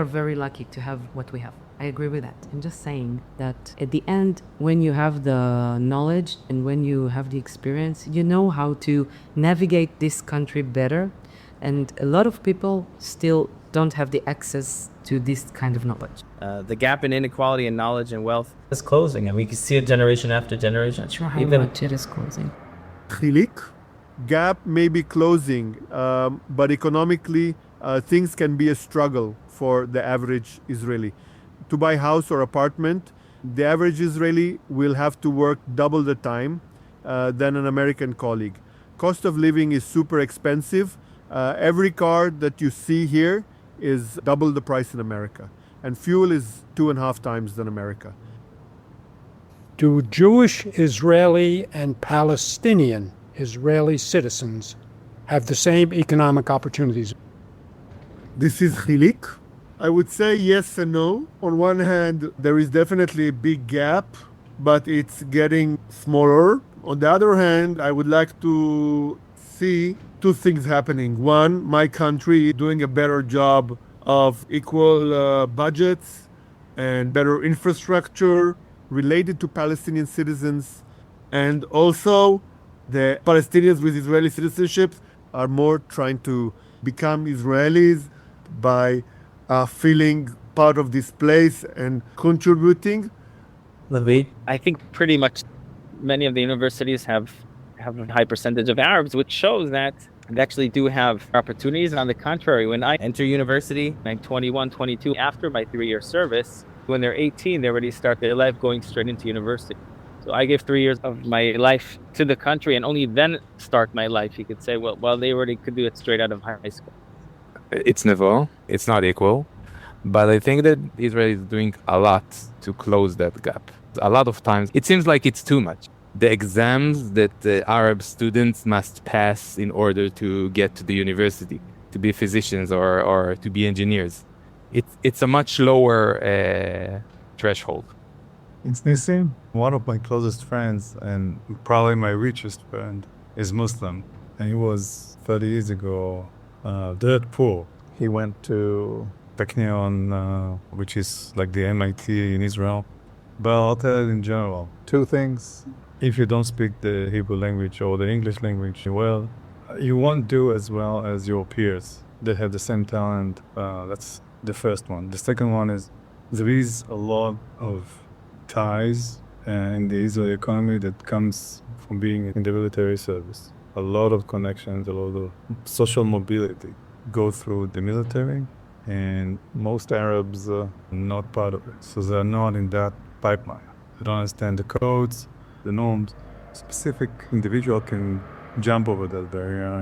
are very lucky to have what we have. I agree with that. I'm just saying that at the end, when you have the knowledge and when you have the experience, you know how to navigate this country better. And a lot of people still don't have the access to this kind of knowledge. The gap in inequality and knowledge and wealth is closing, and we can see it generation after generation. Not sure how Even much it is closing. Chilik, gap may be closing, but economically things can be a struggle for the average Israeli. To buy house or apartment, the average Israeli will have to work double the time than an American colleague. Cost of living is super expensive. Every car that you see here is double the price in America, and fuel is 2.5 times than America. Do Jewish Israeli and Palestinian Israeli citizens have the same economic opportunities? This is Chilik. I would say yes and no. On one hand, there is definitely a big gap, but it's getting smaller. On the other hand, I would like to see two things happening. One, my country doing a better job of equal budgets and better infrastructure related to Palestinian citizens. And also, the Palestinians with Israeli citizenship are more trying to become Israelis by feeling part of this place and contributing. Levi? I think pretty much many of the universities have a high percentage of Arabs, which shows that they actually do have opportunities. On the contrary, when I enter university, I'm 21, 22, after my 3-year service, when they're 18, they already start their life going straight into university. So I gave 3 years of my life to the country and only then start my life, you could say, well, they already could do it straight out of high school. It's never, it's not equal, but I think that Israel is doing a lot to close that gap. A lot of times, it seems like it's too much. The exams that the Arab students must pass in order to get to the university, to be physicians or to be engineers. It's a much lower threshold. It's Nissim. One of my closest friends and probably my richest friend is Muslim. And he was 30 years ago dirt poor. He went to Technion, which is like the MIT in Israel. But I'll tell you in general, two things. If you don't speak the Hebrew language or the English language well, you won't do as well as your peers that have the same talent. That's the first one. The second one is there is a lot of ties in the Israeli economy that comes from being in the military service. A lot of connections, a lot of social mobility go through the military, and most Arabs are not part of it. So they're not in that pipeline. They don't understand the codes, the norms. Specific individual can jump over that barrier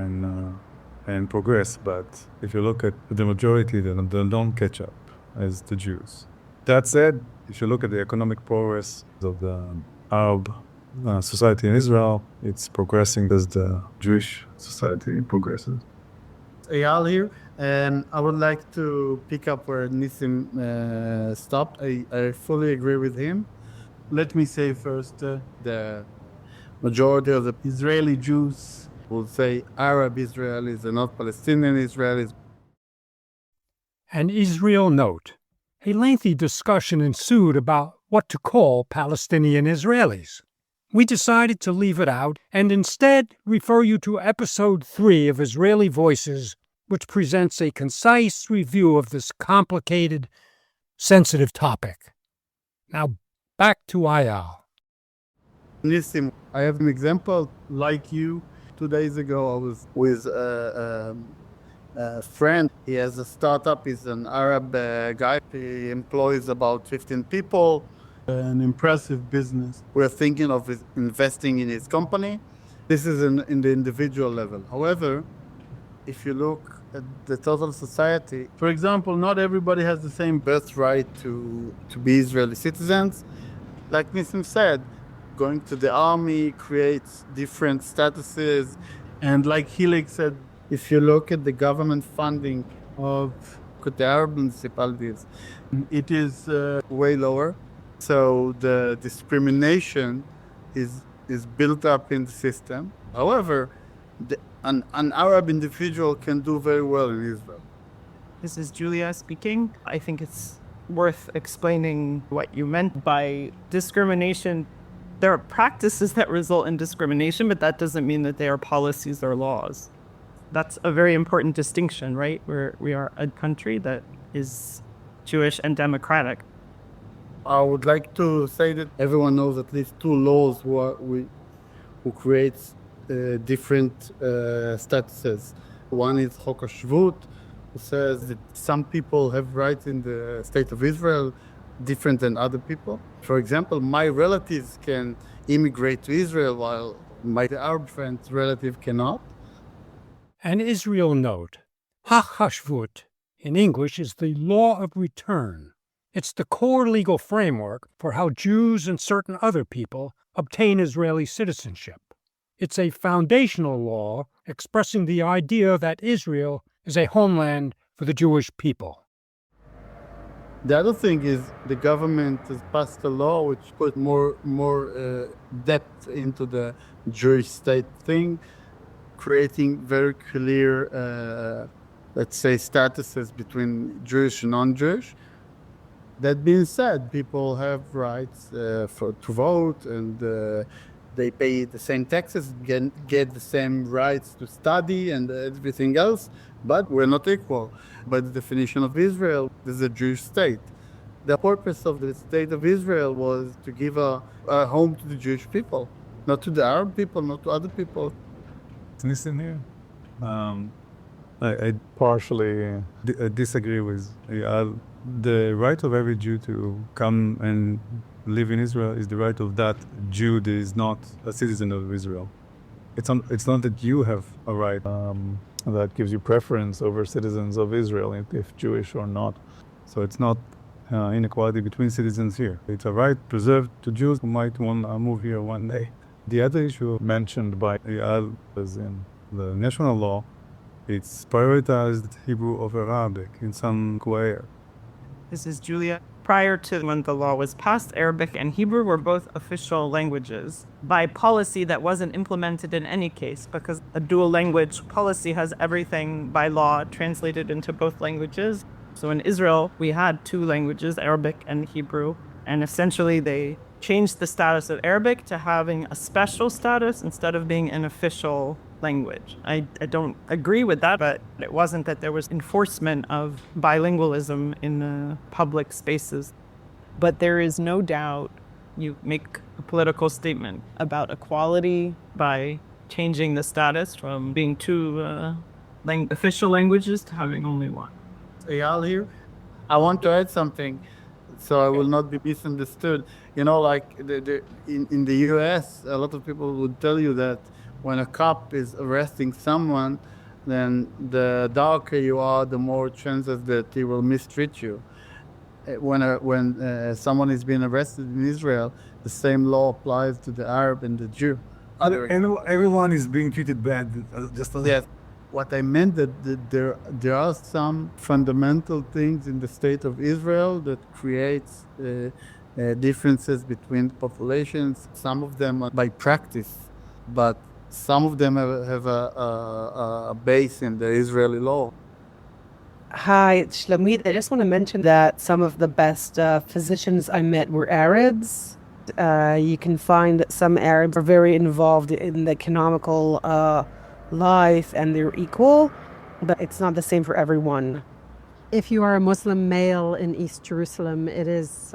and progress. But if you look at the majority, they don't catch up as the Jews. That said, if you look at the economic progress of the Arab society in Israel, it's progressing as the Jewish society progresses. Eyal here, and I would like to pick up where Nissim stopped. I fully agree with him. Let me say first, the majority of the Israeli Jews will say Arab Israelis and not Palestinian Israelis. An Israel note. A lengthy discussion ensued about what to call Palestinian Israelis. We decided to leave it out and instead refer you to episode 3 of Israeli Voices, which presents a concise review of this complicated, sensitive topic. Now, back to Eyal. Nissim, I have an example like you. 2 days ago, I was with a friend. He has a startup. He's an Arab guy. He employs about 15 people. An impressive business. We're thinking of investing in his company. This is in the individual level. However, if you look at the total society, for example, not everybody has the same birthright to be Israeli citizens. Like Nissim said, going to the army creates different statuses. And like Hilik said, if you look at the government funding of the Arab municipalities, it is way lower. So the discrimination is built up in the system. However, an Arab individual can do very well in Israel. This is Julia speaking. I think it's worth explaining what you meant by discrimination. There are practices that result in discrimination, but that doesn't mean that they are policies or laws. That's a very important distinction, right? We are a country that is Jewish and democratic. I would like to say that everyone knows at least 2 laws who creates different statuses. One is Chok HaShvut, who says that some people have rights in the state of Israel different than other people. For example, my relatives can immigrate to Israel while my Arab friend's relative cannot. An Israel note. Chok HaShvut in English is the law of return. It's the core legal framework for how Jews and certain other people obtain Israeli citizenship. It's a foundational law expressing the idea that Israel is a homeland for the Jewish people. The other thing is the government has passed a law which put more depth into the Jewish state thing, creating very clear, let's say, statuses between Jewish and non-Jewish. That being said, people have rights to vote, and they pay the same taxes, get the same rights to study and everything else, but we're not equal. By the definition of Israel, this is a Jewish state. The purpose of the state of Israel was to give a home to the Jewish people, not to the Arab people, not to other people. Listen here. I partially disagree with Eyal. The right of every Jew to come and live in Israel is the right of that Jew that is not a citizen of Israel. It's not that you have a right that gives you preference over citizens of Israel, if Jewish or not. So it's not inequality between citizens here. It's a right preserved to Jews who might want to move here one day. The other issue mentioned by Eyal is in the national law. It's prioritized Hebrew over Arabic in some way. This is Julia. Prior to when the law was passed, Arabic and Hebrew were both official languages by policy that wasn't implemented in any case, because a dual language policy has everything by law translated into both languages. So in Israel, we had two languages, Arabic and Hebrew, and essentially they changed the status of Arabic to having a special status instead of being an official language. I don't agree with that, but it wasn't that there was enforcement of bilingualism in public spaces. But there is no doubt you make a political statement about equality by changing the status from being two official languages to having only one. Eyal here. I want to add something so I will not be misunderstood. You know, like in the US, a lot of people would tell you that when a cop is arresting someone, then the darker you are, the more chances that he will mistreat you. When someone is being arrested in Israel, the same law applies to the Arab and the Jew. Everyone is being treated bad. Yes. What I meant that there are some fundamental things in the state of Israel that creates differences between populations. Some of them are by practice, but some of them have a base in the Israeli law. Hi, it's Shlamit. I just want to mention that some of the best physicians I met were Arabs. You can find that some Arabs are very involved in the economical life and they're equal, but it's not the same for everyone. If you are a Muslim male in East Jerusalem, it is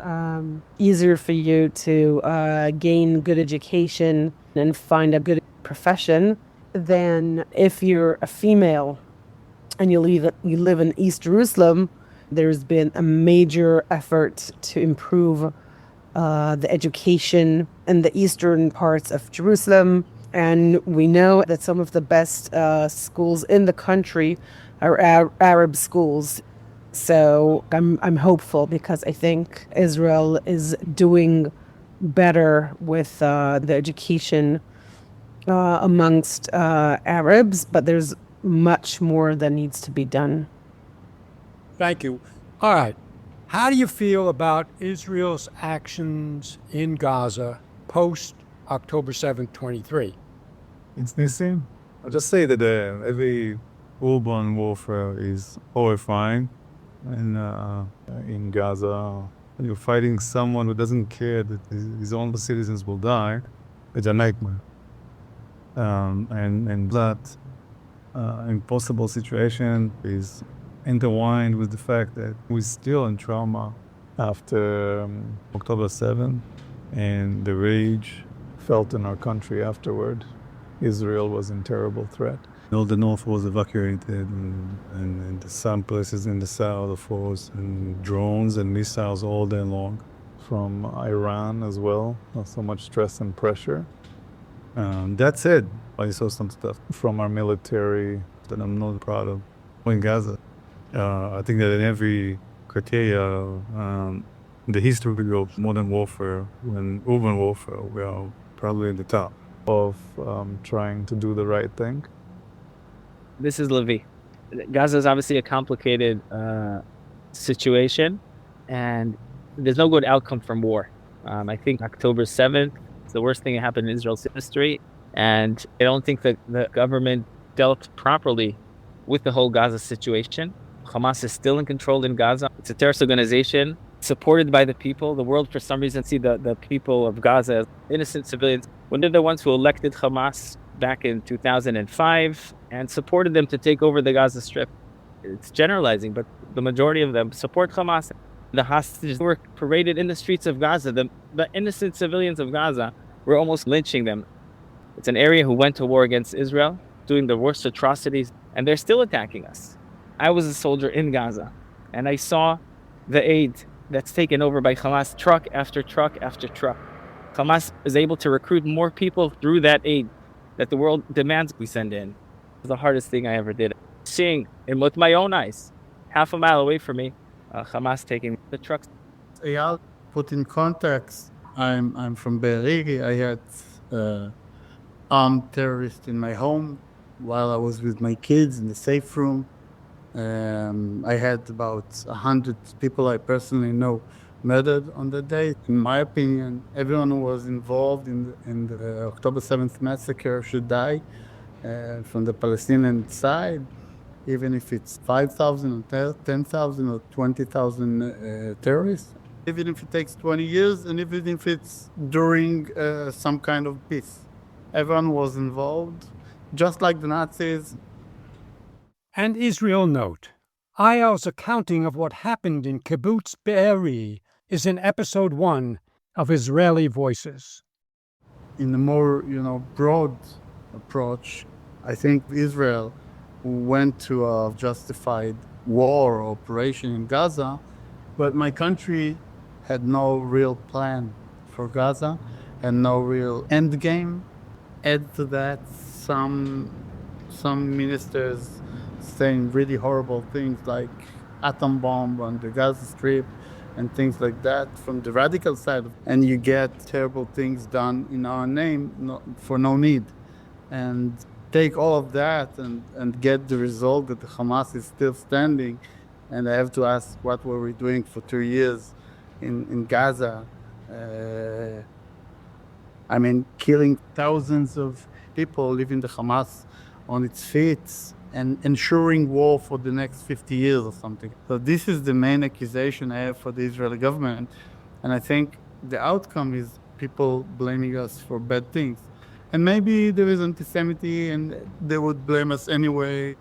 easier for you to gain good education and find a good profession than if you're a female and you live in East Jerusalem. There's been a major effort to improve the education in the eastern parts of Jerusalem. And we know that some of the best schools in the country are Arab schools. So I'm hopeful because I think Israel is doing better with the education amongst Arabs, but there's much more that needs to be done. Thank you. All right. How do you feel about Israel's actions in Gaza post October 7th, 23? It's Nissim. I'll just say that every urban warfare is horrifying. And in Gaza, you're fighting someone who doesn't care that his own citizens will die. It's a nightmare. And that impossible situation is intertwined with the fact that we're still in trauma after October 7th and the rage felt in our country afterward. Israel was in terrible threat. All the north was evacuated, and some places in the south, of course, and drones and missiles all day long from Iran as well. Not so much stress and pressure. That said, I saw some stuff from our military that I'm not proud of in Gaza. I think that in every criteria, the history of modern warfare and urban warfare, we are probably at the top of trying to do the right thing. This is Levi. Gaza is obviously a complicated situation, and there's no good outcome from war. I think October 7th is the worst thing that happened in Israel's history, and I don't think that the government dealt properly with the whole Gaza situation. Hamas is still in control in Gaza. It's a terrorist organization supported by the people. The world, for some reason, see the people of Gaza as innocent civilians, when they're the ones who elected Hamas back in 2005 and supported them to take over the Gaza Strip. It's generalizing, but the majority of them support Hamas. The hostages were paraded in the streets of Gaza. The innocent civilians of Gaza were almost lynching them. It's an area who went to war against Israel, doing the worst atrocities, and they're still attacking us. I was a soldier in Gaza, and I saw the aid that's taken over by Hamas, truck after truck after truck. Hamas is able to recruit more people through that aid that the world demands we send in. It was the hardest thing I ever did. Seeing it with my own eyes, half a mile away from me, Hamas taking the trucks. Eyal, put in context, I'm from Be'eri. I had armed terrorists in my home while I was with my kids in the safe room. I had about 100 people I personally know murdered on the day. In my opinion, everyone who was involved in the October 7th massacre should die from the Palestinian side, even if it's 5,000 or 10,000 or 20,000 terrorists, even if it takes 20 years and even if it's during some kind of peace. Everyone was involved, just like the Nazis. And Israel note, Eyal's accounting of what happened in Kibbutz Be'eri is in episode 1 of Israeli Voices. In a more, broad approach, I think Israel went to a justified war or operation in Gaza, but my country had no real plan for Gaza and no real end game. Add to that some ministers saying really horrible things like atom bomb on the Gaza Strip and things like that from the radical side, and you get terrible things done in our name for no need. And take all of that and get the result that the Hamas is still standing. And I have to ask, what were we doing for 2 years in Gaza? Killing thousands of people, leaving the Hamas on its feet and ensuring war for the next 50 years or something. So this is the main accusation I have for the Israeli government. And I think the outcome is people blaming us for bad things. And maybe there is anti-Semitism and they would blame us anyway.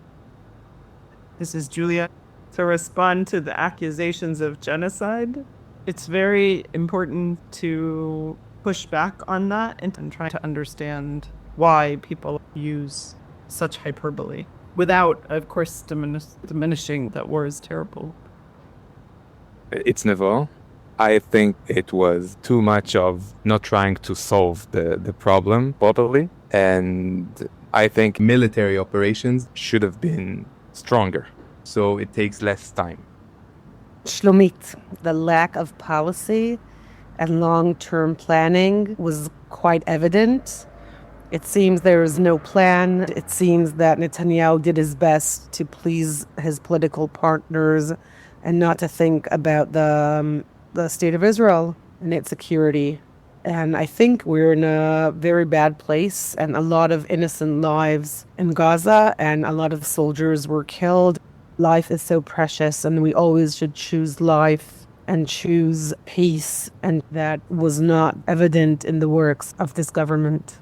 This is Julia. To respond to the accusations of genocide, it's very important to push back on that and try to understand why people use such hyperbole without, of course, diminishing that war is terrible. It's never. I think it was too much of not trying to solve the problem properly. And I think military operations should have been stronger. So it takes less time. Shlomit, the lack of policy and long-term planning was quite evident. It seems there is no plan. It seems that Netanyahu did his best to please his political partners and not to think about the state of Israel and its security. And I think we're in a very bad place, and a lot of innocent lives in Gaza and a lot of soldiers were killed. Life is so precious, and we always should choose life and choose peace, and that was not evident in the works of this government.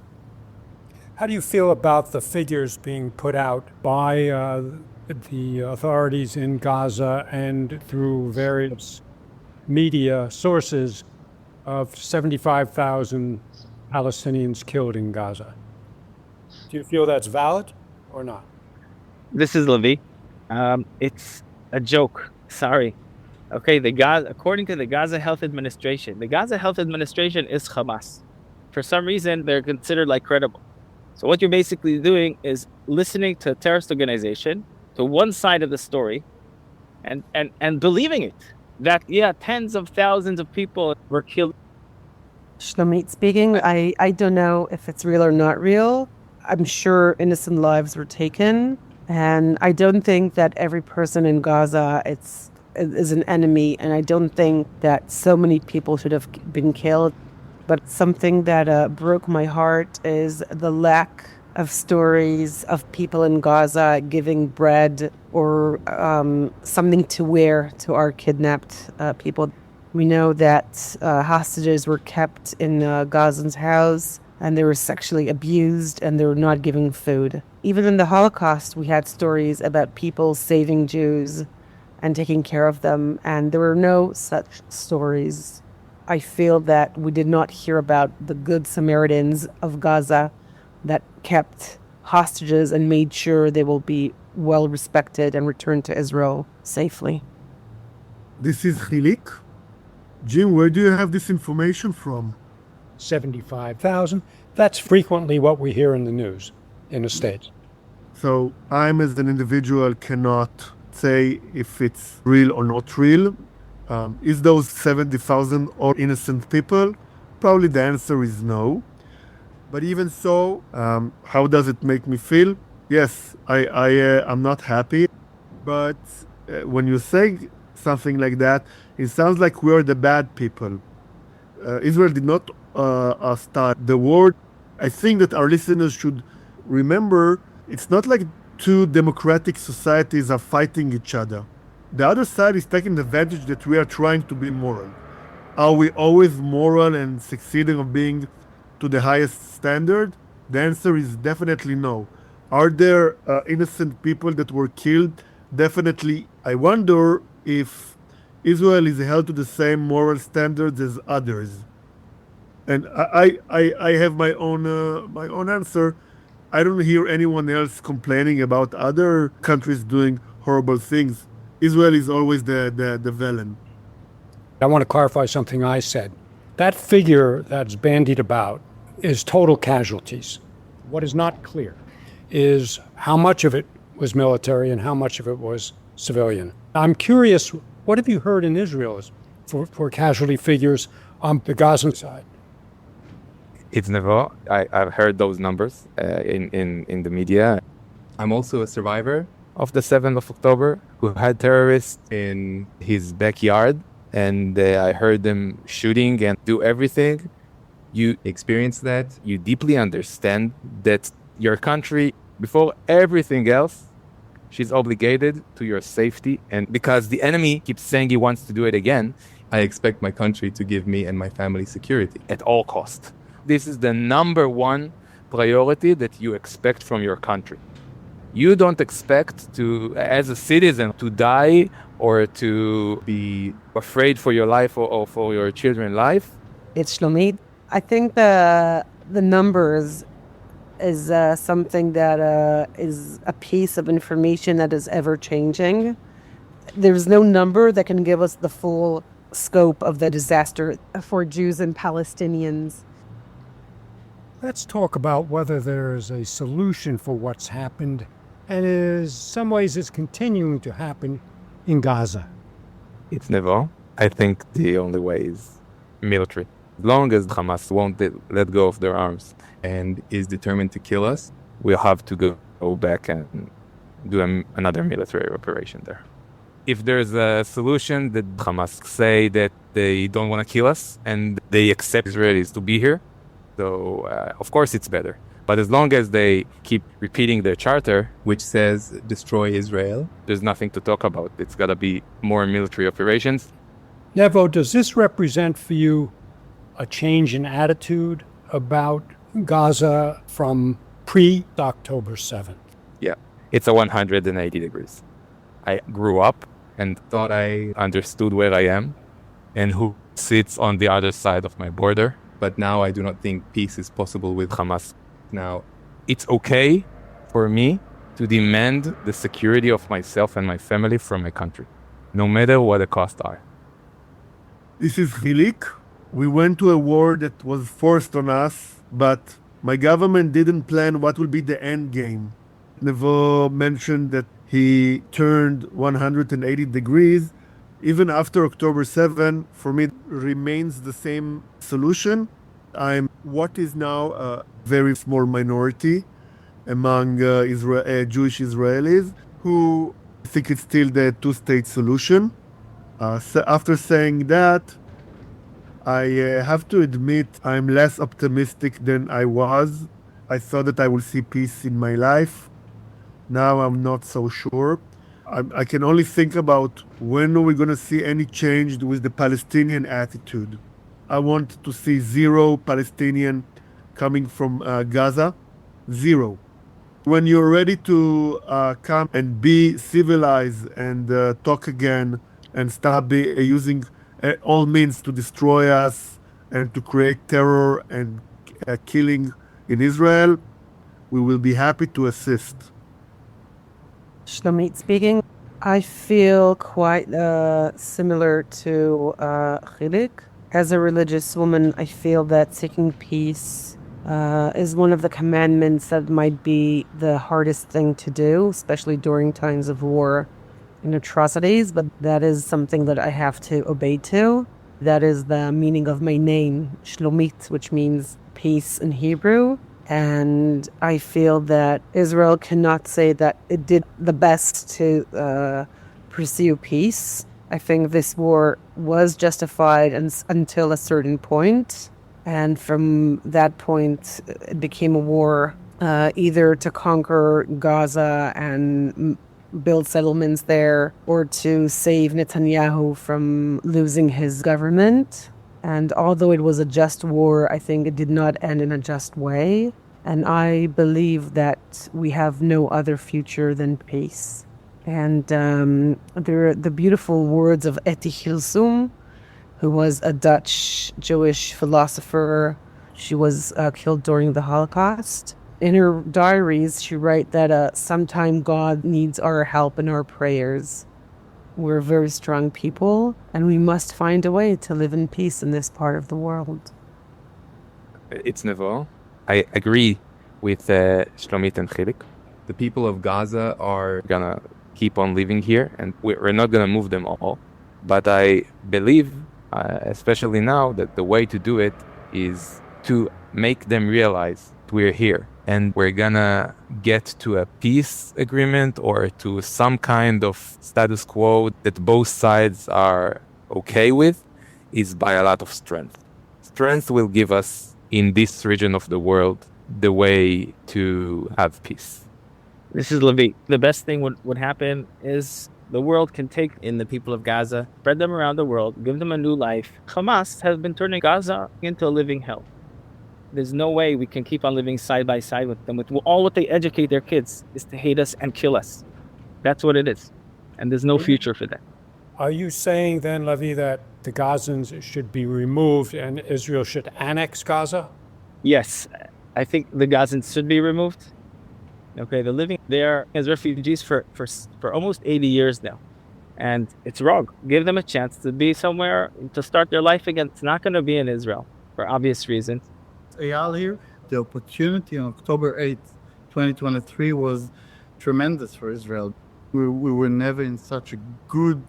How do you feel about the figures being put out by the authorities in Gaza and through various media sources of 75,000 Palestinians killed in Gaza? Do you feel that's valid or not? This is Levi. It's a joke. Sorry. Okay, according to the Gaza Health Administration, the Gaza Health Administration is Hamas. For some reason, they're considered like credible. So what you're basically doing is listening to a terrorist organization, to one side of the story, and believing it. that, yeah, tens of thousands of people were killed. Shlomit speaking. I don't know if it's real or not real. I'm sure innocent lives were taken. And I don't think that every person in Gaza is an enemy. And I don't think that so many people should have been killed. But something that broke my heart is the lack of stories of people in Gaza giving bread or something to wear to our kidnapped people. We know that hostages were kept in Gazans' house and they were sexually abused and they were not given food. Even in the Holocaust, we had stories about people saving Jews and taking care of them, and there were no such stories. I feel that we did not hear about the good Samaritans of Gaza that kept hostages and made sure they will be well respected and returned to Israel safely. This is Hilik. Jim, where do you have this information from? 75,000. That's frequently what we hear in the news in the States. So I'm, as an individual, cannot say if it's real or not real. Is those 70,000 all innocent people? Probably the answer is no. But even so, how does it make me feel? Yes, I'm not happy. But when you say something like that, it sounds like we're the bad people. Israel did not start the war. I think that our listeners should remember it's not like two democratic societies are fighting each other. The other side is taking advantage that we are trying to be moral. Are we always moral and succeeding of being to the highest standard? The answer is definitely no. Are there innocent people that were killed? Definitely. I wonder if Israel is held to the same moral standards as others. And I have my own answer. I don't hear anyone else complaining about other countries doing horrible things. Israel is always the villain. I want to clarify something I said. That figure that's bandied about is total casualties. What is not clear is how much of it was military and how much of it was civilian. I'm curious, what have you heard in Israel for casualty figures on the Gazan side? It's never. I've heard those numbers in the media. I'm also a survivor of the 7th of October who had terrorists in his backyard, and I heard them shooting and do everything. You experience that. You deeply understand that your country, before everything else, she's obligated to your safety. And because the enemy keeps saying he wants to do it again, I expect my country to give me and my family security at all costs. This is the number one priority that you expect from your country. You don't expect to, as a citizen, to die or to be afraid for your life or for your children's life. It's Shlomit. I think the numbers is something that is a piece of information that is ever changing. There's no number that can give us the full scope of the disaster For Jews and Palestinians. Let's talk about whether there is a solution for what's happened and in some ways is continuing to happen in Gaza. It's never. I think the only way is military. As long as Hamas won't let go of their arms and is determined to kill us, we'll have to go back and do another military operation there. If there's a solution that Hamas say that they don't want to kill us and they accept Israelis to be here, so of course it's better. But as long as they keep repeating their charter, which says destroy Israel, there's nothing to talk about. It's got to be more military operations. Nevo, does this represent for you a change in attitude about Gaza from pre-October 7th? Yeah, it's a 180 degrees. I grew up and thought I understood where I am and who sits on the other side of my border. But now I do not think peace is possible with Hamas. Now, it's okay for me to demand the security of myself and my family from my country, no matter what the costs are. This is Hilik. We went to a war that was forced on us, but my government didn't plan what will be the end game. Nevo mentioned that he turned 180 degrees. Even after October 7, for me, remains the same solution. I'm what is now a very small minority among Jewish Israelis who think it's still the two-state solution. So after saying that, I have to admit I'm less optimistic than I was. I thought that I will see peace in my life. Now I'm not so sure. I can only think about when are we going to see any change with the Palestinian attitude. I want to see zero Palestinian coming from Gaza. Zero. When you're ready to come and be civilized and talk again and stop using all means to destroy us and to create terror and killing in Israel, we will be happy to assist. Shlomit speaking. I feel quite similar to Chilik. As a religious woman, I feel that seeking peace is one of the commandments that might be the hardest thing to do, especially during times of war and atrocities, but that is something that I have to obey to. That is the meaning of my name, Shlomit, which means peace in Hebrew. And I feel that Israel cannot say that it did the best to pursue peace. I think this war was justified until a certain point. And from that point, it became a war either to conquer Gaza and build settlements there or to save Netanyahu from losing his government. And although it was a just war, I think it did not end in a just way. And I believe that we have no other future than peace. And there are the beautiful words of Etty Hilsum, who was a Dutch Jewish philosopher. She was killed during the Holocaust. In her diaries, she writes that sometime God needs our help and our prayers. We're very strong people, and we must find a way to live in peace in this part of the world. It's Nevo. I agree with Shlomit and Chilik. The people of Gaza are gonna keep on living here, and we're not gonna move them all. But I believe, especially now, that the way to do it is to make them realize we're here. And we're gonna get to a peace agreement or to some kind of status quo that both sides are okay with is by a lot of strength. Strength will give us, in this region of the world, the way to have peace. This is Levi. The best thing would happen is the world can take in the people of Gaza, spread them around the world, give them a new life. Hamas has been turning Gaza into a living hell. There's no way we can keep on living side by side with them. With all what they educate their kids is to hate us and kill us. That's what it is. And there's no future for that. Are you saying then, Levi, that the Gazans should be removed and Israel should annex Gaza? Yes, I think the Gazans should be removed. Okay, they're living there as refugees for almost 80 years now. And it's wrong. Give them a chance to be somewhere, to start their life again. It's not going to be in Israel for obvious reasons. Eyal here. The opportunity on October 8th, 2023 was tremendous for Israel. We were never in such a good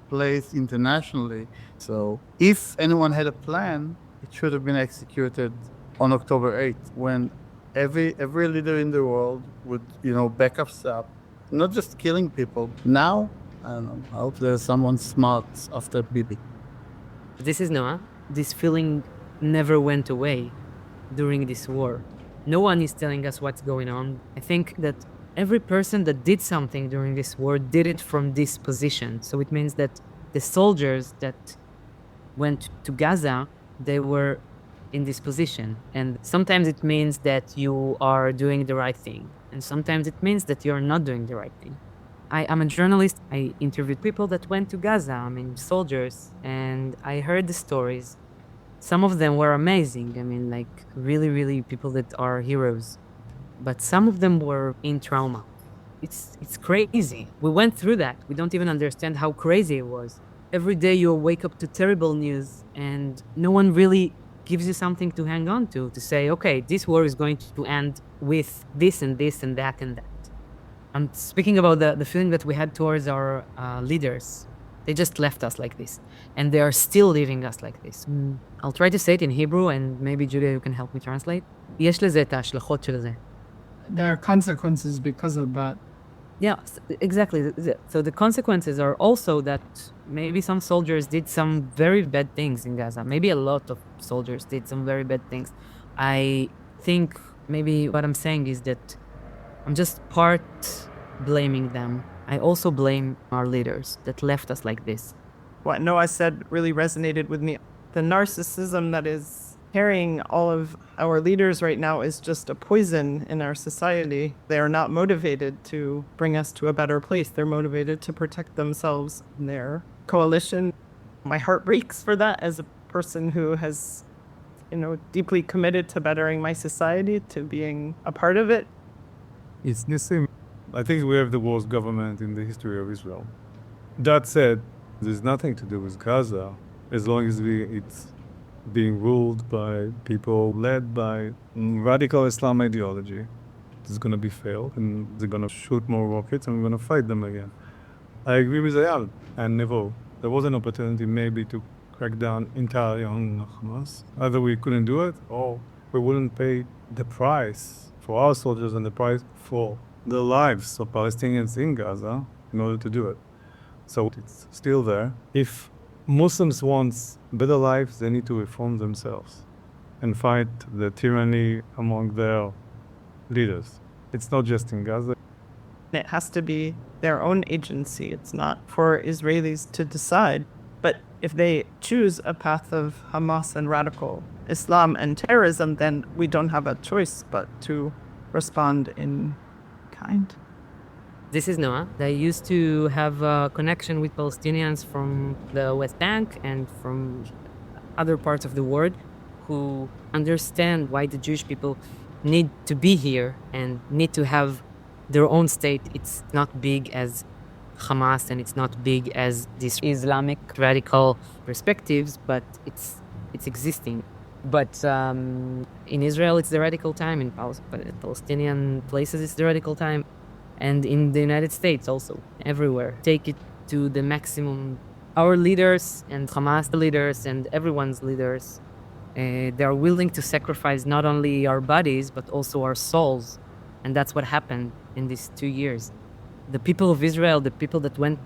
place internationally. So if anyone had a plan, it should have been executed on October 8th, when every leader in the world would, back us up, not just killing people. Now, I don't know, I hope there's someone smart after Bibi. This is Noah. This feeling never went away during this war. No one is telling us what's going on. I think that every person that did something during this war did it from this position. So it means that the soldiers that went to Gaza, they were in this position. And sometimes it means that you are doing the right thing. And sometimes it means that you're not doing the right thing. I'm a journalist. I interviewed people that went to Gaza, soldiers, and I heard the stories. Some of them were amazing. Really, really people that are heroes. But some of them were in trauma. It's crazy. We went through that. We don't even understand how crazy it was. Every day you wake up to terrible news and no one really gives you something to hang on to say, okay, this war is going to end with this and this and that and that. I'm speaking about the feeling that we had towards our leaders. They just left us like this. And they are still leaving us like this. I'll try to say it in Hebrew, and maybe Julia, you can help me translate. יש לזה את ההשלכות של זה. There are consequences because of that. Yeah, exactly. So the consequences are also that maybe some soldiers did some very bad things in Gaza. Maybe a lot of soldiers did some very bad things. I think maybe what I'm saying is that I'm just part blaming them. I also blame our leaders that left us like this. What Noah said really resonated with me. The narcissism that is carrying all of our leaders right now is just a poison in our society. They are not motivated to bring us to a better place. They're motivated to protect themselves and their coalition. My heart breaks for that as a person who has, deeply committed to bettering my society, to being a part of it. It's Nissim. I think we have the worst government in the history of Israel. That said, there's nothing to do with Gaza as long as it's being ruled by people led by radical Islam ideology. It's going to be failed, and they're going to shoot more rockets, and we're going to fight them again. I agree with Eyal and Nevo. There was an opportunity maybe to crack down entirely on Hamas. Either we couldn't do it, or we wouldn't pay the price for our soldiers and the price for the lives of Palestinians in Gaza in order to do it. So it's still there. If Muslims want better lives, they need to reform themselves and fight the tyranny among their leaders. It's not just in Gaza. It has to be their own agency. It's not for Israelis to decide. But if they choose a path of Hamas and radical Islam and terrorism, then we don't have a choice but to respond in kind. This is Noah. I used to have a connection with Palestinians from the West Bank and from other parts of the world who understand why the Jewish people need to be here and need to have their own state. It's not big as Hamas and it's not big as these Islamic radical perspectives, but it's existing. But in Israel, it's the radical time. In Palestinian places, it's the radical time. And in the United States also, everywhere. Take it to the maximum. Our leaders and Hamas leaders and everyone's leaders, they are willing to sacrifice not only our bodies, but also our souls. And that's what happened in these 2 years. The people of Israel, the people that went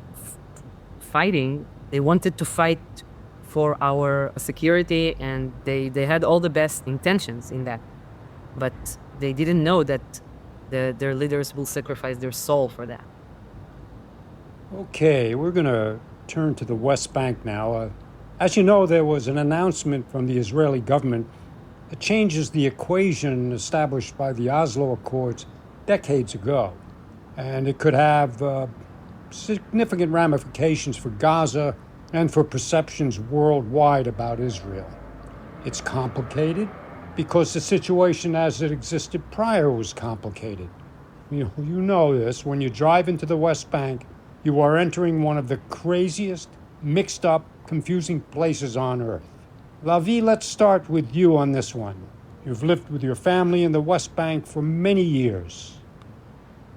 fighting, they wanted to fight for our security, and they had all the best intentions in that. But they didn't know that their leaders will sacrifice their soul for that. Okay, we're going to turn to the West Bank now. As you know, there was an announcement from the Israeli government that changes the equation established by the Oslo Accords decades ago. And it could have significant ramifications for Gaza and for perceptions worldwide about Israel. It's complicated because the situation as it existed prior was complicated. You know this. When you drive into the West Bank, you are entering one of the craziest, mixed up, confusing places on earth. Lavi, let's start with you on this one. You've lived with your family in the West Bank for many years.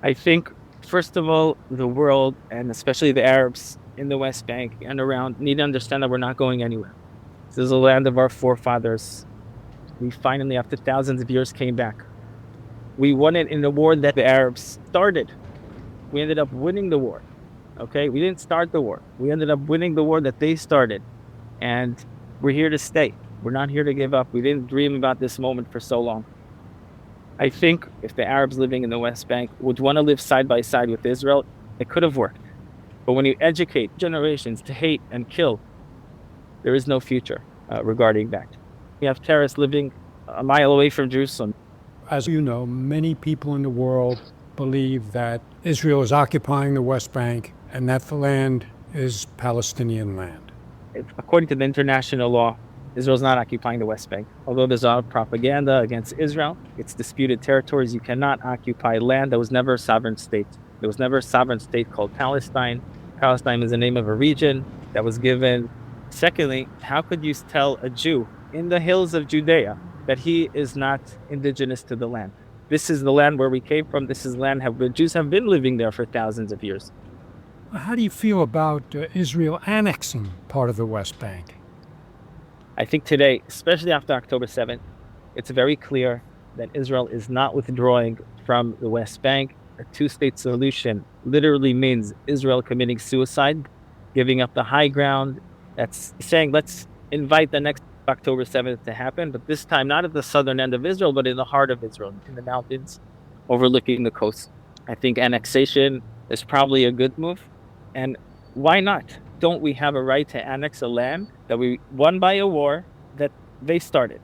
I think, first of all, the world, and especially the Arabs in the West Bank and around, need to understand that we're not going anywhere. This is the land of our forefathers. We finally, after thousands of years, came back. We won it in a war that the Arabs started. We ended up winning the war. Okay? We didn't start the war. We ended up winning the war that they started. And we're here to stay. We're not here to give up. We didn't dream about this moment for so long. I think if the Arabs living in the West Bank would want to live side by side with Israel, it could have worked. But when you educate generations to hate and kill, there is no future regarding that. We have terrorists living a mile away from Jerusalem. As you know, many people in the world believe that Israel is occupying the West Bank and that the land is Palestinian land. According to the international law, Israel is not occupying the West Bank. Although there's a lot of propaganda against Israel, it's disputed territories. You cannot occupy land. There was never a sovereign state. There was never a sovereign state called Palestine. Palestine is the name of a region that was given. Secondly, how could you tell a Jew in the hills of Judea that he is not indigenous to the land? This is the land where we came from. This is land where Jews have been living there for thousands of years. How do you feel about Israel annexing part of the West Bank? I think today, especially after October 7th, it's very clear that Israel is not withdrawing from the West Bank. A two-state solution literally means Israel committing suicide, giving up the high ground. That's saying, let's invite the next October 7th to happen, but this time not at the southern end of Israel, but in the heart of Israel, in the mountains overlooking the coast. I think annexation is probably a good move. And why not? Don't we have a right to annex a land that we won by a war that they started?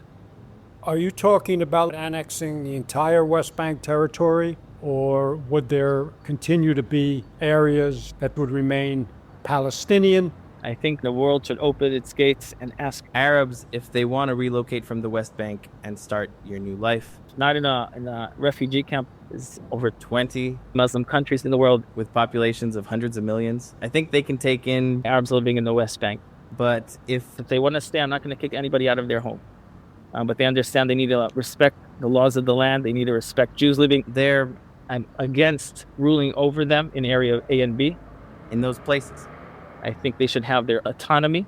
Are you talking about annexing the entire West Bank territory, or would there continue to be areas that would remain Palestinian? I think the world should open its gates and ask Arabs if they want to relocate from the West Bank and start your new life. Not in a refugee camp. There's over 20 Muslim countries in the world with populations of hundreds of millions. I think they can take in Arabs living in the West Bank. But if they want to stay, I'm not going to kick anybody out of their home. But they understand they need to respect the laws of the land. They need to respect Jews living there. I'm against ruling over them in area A and B. In those places, I think they should have their autonomy.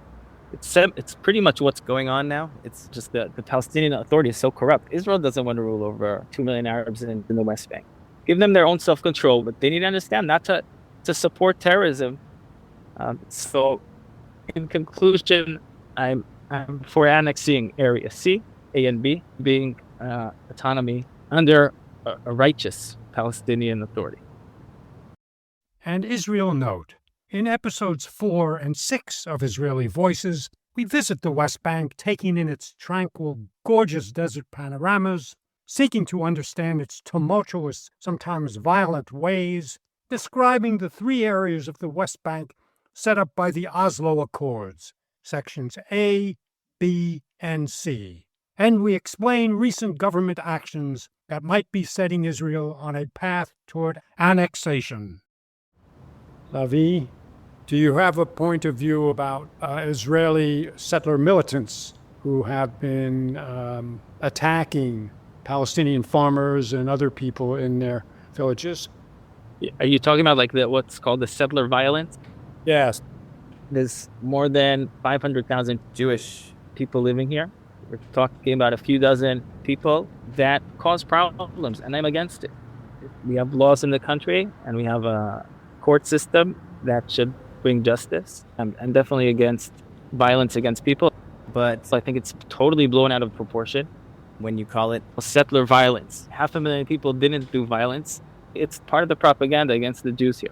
It's pretty much what's going on now. It's just the Palestinian Authority is so corrupt. Israel doesn't want to rule over 2 million Arabs in the West Bank. Give them their own self-control, but they need to understand not to support terrorism. So, in conclusion, I'm for annexing Area C, A and B, being autonomy under a righteous Palestinian Authority. And Israel note. In episodes 4 and 6 of Israeli Voices, we visit the West Bank, taking in its tranquil, gorgeous desert panoramas, seeking to understand its tumultuous, sometimes violent ways, describing the 3 areas of the West Bank set up by the Oslo Accords, sections A, B, and C. And we explain recent government actions that might be setting Israel on a path toward annexation. Lavi, do you have a point of view about Israeli settler militants who have been attacking Palestinian farmers and other people in their villages? Are you talking about like what's called the settler violence? Yes. There's more than 500,000 Jewish people living here. We're talking about a few dozen people that cause problems, and I'm against it. We have laws in the country, and we have a court system that should bring justice. I'm definitely against violence against people, but I think it's totally blown out of proportion when you call it settler violence. 500,000 people didn't do violence. It's part of the propaganda against the Jews here.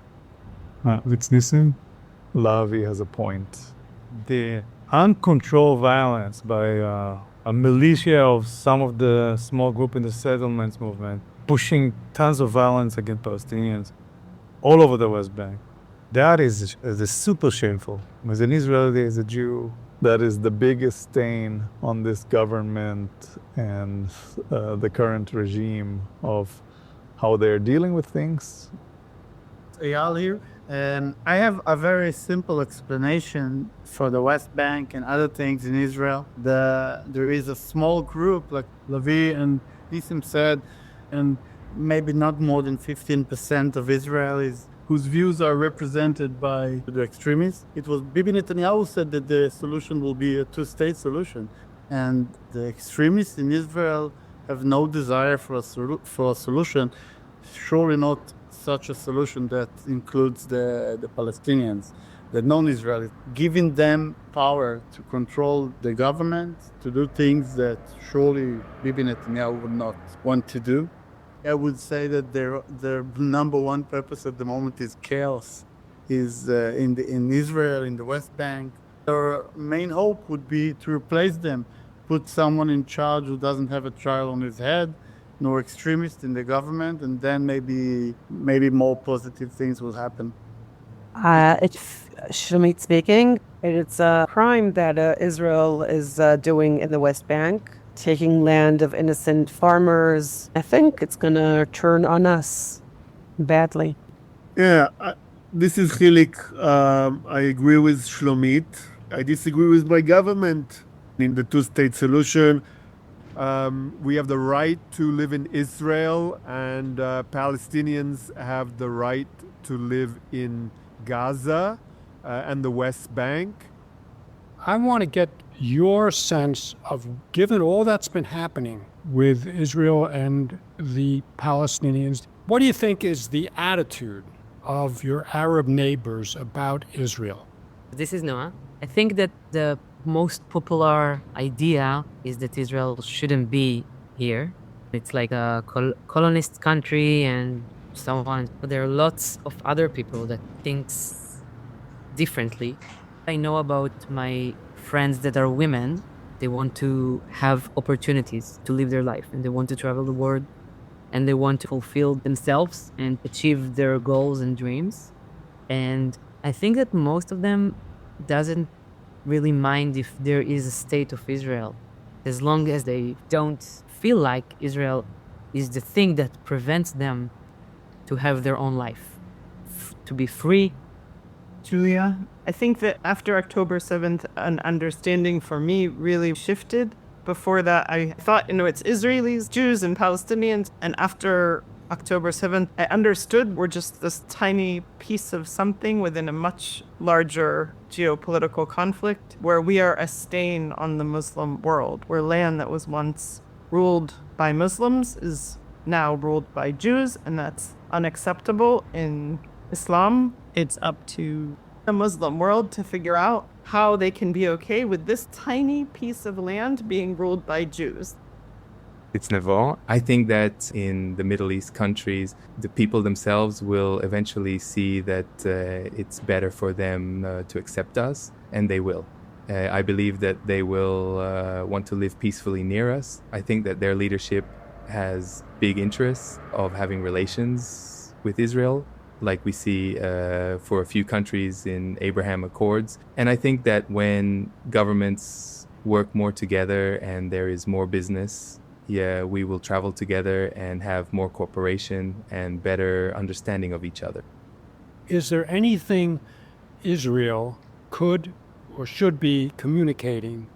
Nissim, Lavi has a point. The uncontrolled violence by a militia of some of the small group in the settlements movement, pushing tons of violence against Palestinians all over the West Bank. That is super shameful. As an Israeli, as a Jew, that is the biggest stain on this government and the current regime of how they're dealing with things. Eyal here, and I have a very simple explanation for the West Bank and other things in Israel. There is a small group, like Lavi and Nissim said, and maybe not more than 15% of Israelis whose views are represented by the extremists. It was Bibi Netanyahu said that the solution will be a two-state solution, and the extremists in Israel have no desire for a solution, surely not such a solution that includes the Palestinians, the non-Israelis, giving them power to control the government, to do things that surely Bibi Netanyahu would not want to do. I would say that their number one purpose at the moment is chaos, is in Israel, in the West Bank. Their main hope would be to replace them, put someone in charge who doesn't have a trial on his head, nor extremist in the government, and then maybe more positive things will happen. It's Shamit speaking. It's a crime that Israel is doing in the West Bank, taking land of innocent farmers. I think it's going to turn on us badly. Yeah, this is Hilik. I agree with Shlomit. I disagree with my government in the two-state solution. We have the right to live in Israel, and Palestinians have the right to live in Gaza and the West Bank. I want to get your sense of, given all that's been happening with Israel and the Palestinians, what do you think is the attitude of your Arab neighbors about Israel? This is Noah. I think that the most popular idea is that Israel shouldn't be here. It's like a colonist country and so on. But there are lots of other people that thinks differently. I know about my friends that are women. They want to have opportunities to live their life, and they want to travel the world, and they want to fulfill themselves and achieve their goals and dreams. And I think that most of them doesn't really mind if there is a state of Israel, as long as they don't feel like Israel is the thing that prevents them to have their own life, to be free. Julia, I think that after October 7th, an understanding for me really shifted. Before that, I thought, it's Israelis, Jews, and Palestinians. And after October 7th, I understood we're just this tiny piece of something within a much larger geopolitical conflict where we are a stain on the Muslim world, where land that was once ruled by Muslims is now ruled by Jews, and that's unacceptable in Islam. It's up to the Muslim world to figure out how they can be okay with this tiny piece of land being ruled by Jews. It's Nevo. I think that in the Middle East countries, the people themselves will eventually see that it's better for them to accept us, and they will. I believe that they will want to live peacefully near us. I think that their leadership has big interests of having relations with Israel, like we see for a few countries in Abraham Accords. And I think that when governments work more together and there is more business, we will travel together and have more cooperation and better understanding of each other. Is there anything Israel could or should be communicating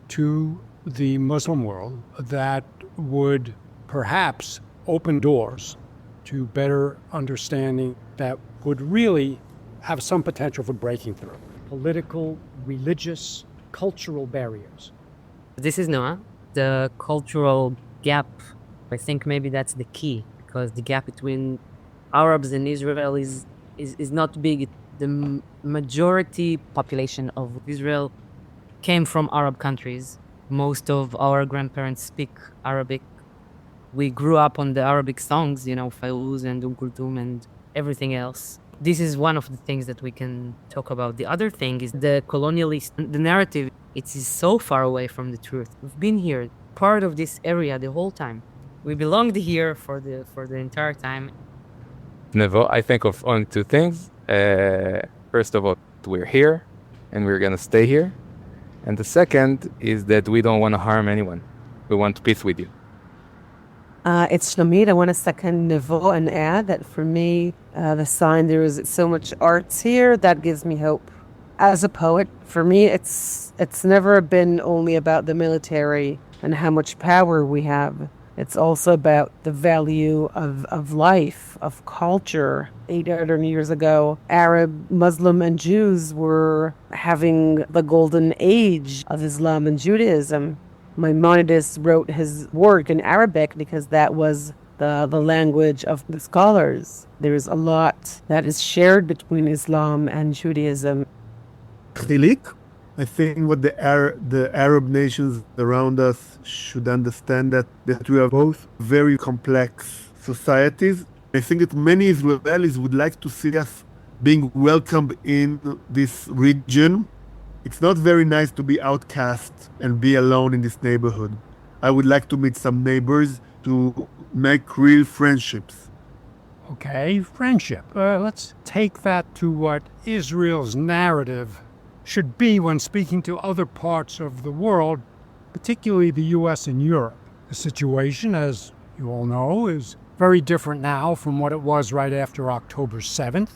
to the Muslim world that would perhaps open doors to better understanding that would really have some potential for breaking through political, religious, cultural barriers? This is Noah. The cultural gap, I think maybe that's the key, because the gap between Arabs and Israel is not big. The majority population of Israel came from Arab countries. Most of our grandparents speak Arabic. We grew up on the Arabic songs, Fayuz and Kulthum and everything else. This is one of the things that we can talk about. The other thing is the colonialist, the narrative. It is so far away from the truth. We've been here, part of this area the whole time. We belonged here for the entire time. Nevo, I think of only two things. First of all, we're here and we're gonna stay here. And the second is that we don't want to harm anyone. We want peace with you. It's Shlomit. I want to second Nevo and add that for me, the sign there is so much arts here that gives me hope. As a poet, for me, it's never been only about the military and how much power we have. It's also about the value of life, of culture. 800 years ago, Arab, Muslim, and Jews were having the golden age of Islam and Judaism. Maimonides wrote his work in Arabic because that was the language of the scholars. There's a lot that is shared between Islam and Judaism. Chilik, I think what the Arab nations around us should understand that we are both very complex societies. I think that many Israelis would like to see us being welcomed in this region. It's not very nice to be outcast and be alone in this neighborhood. I would like to meet some neighbors to make real friendships. Okay, friendship. Let's take that to what Israel's narrative should be when speaking to other parts of the world, particularly the U.S. and Europe. The situation, as you all know, is very different now from what it was right after October 7th.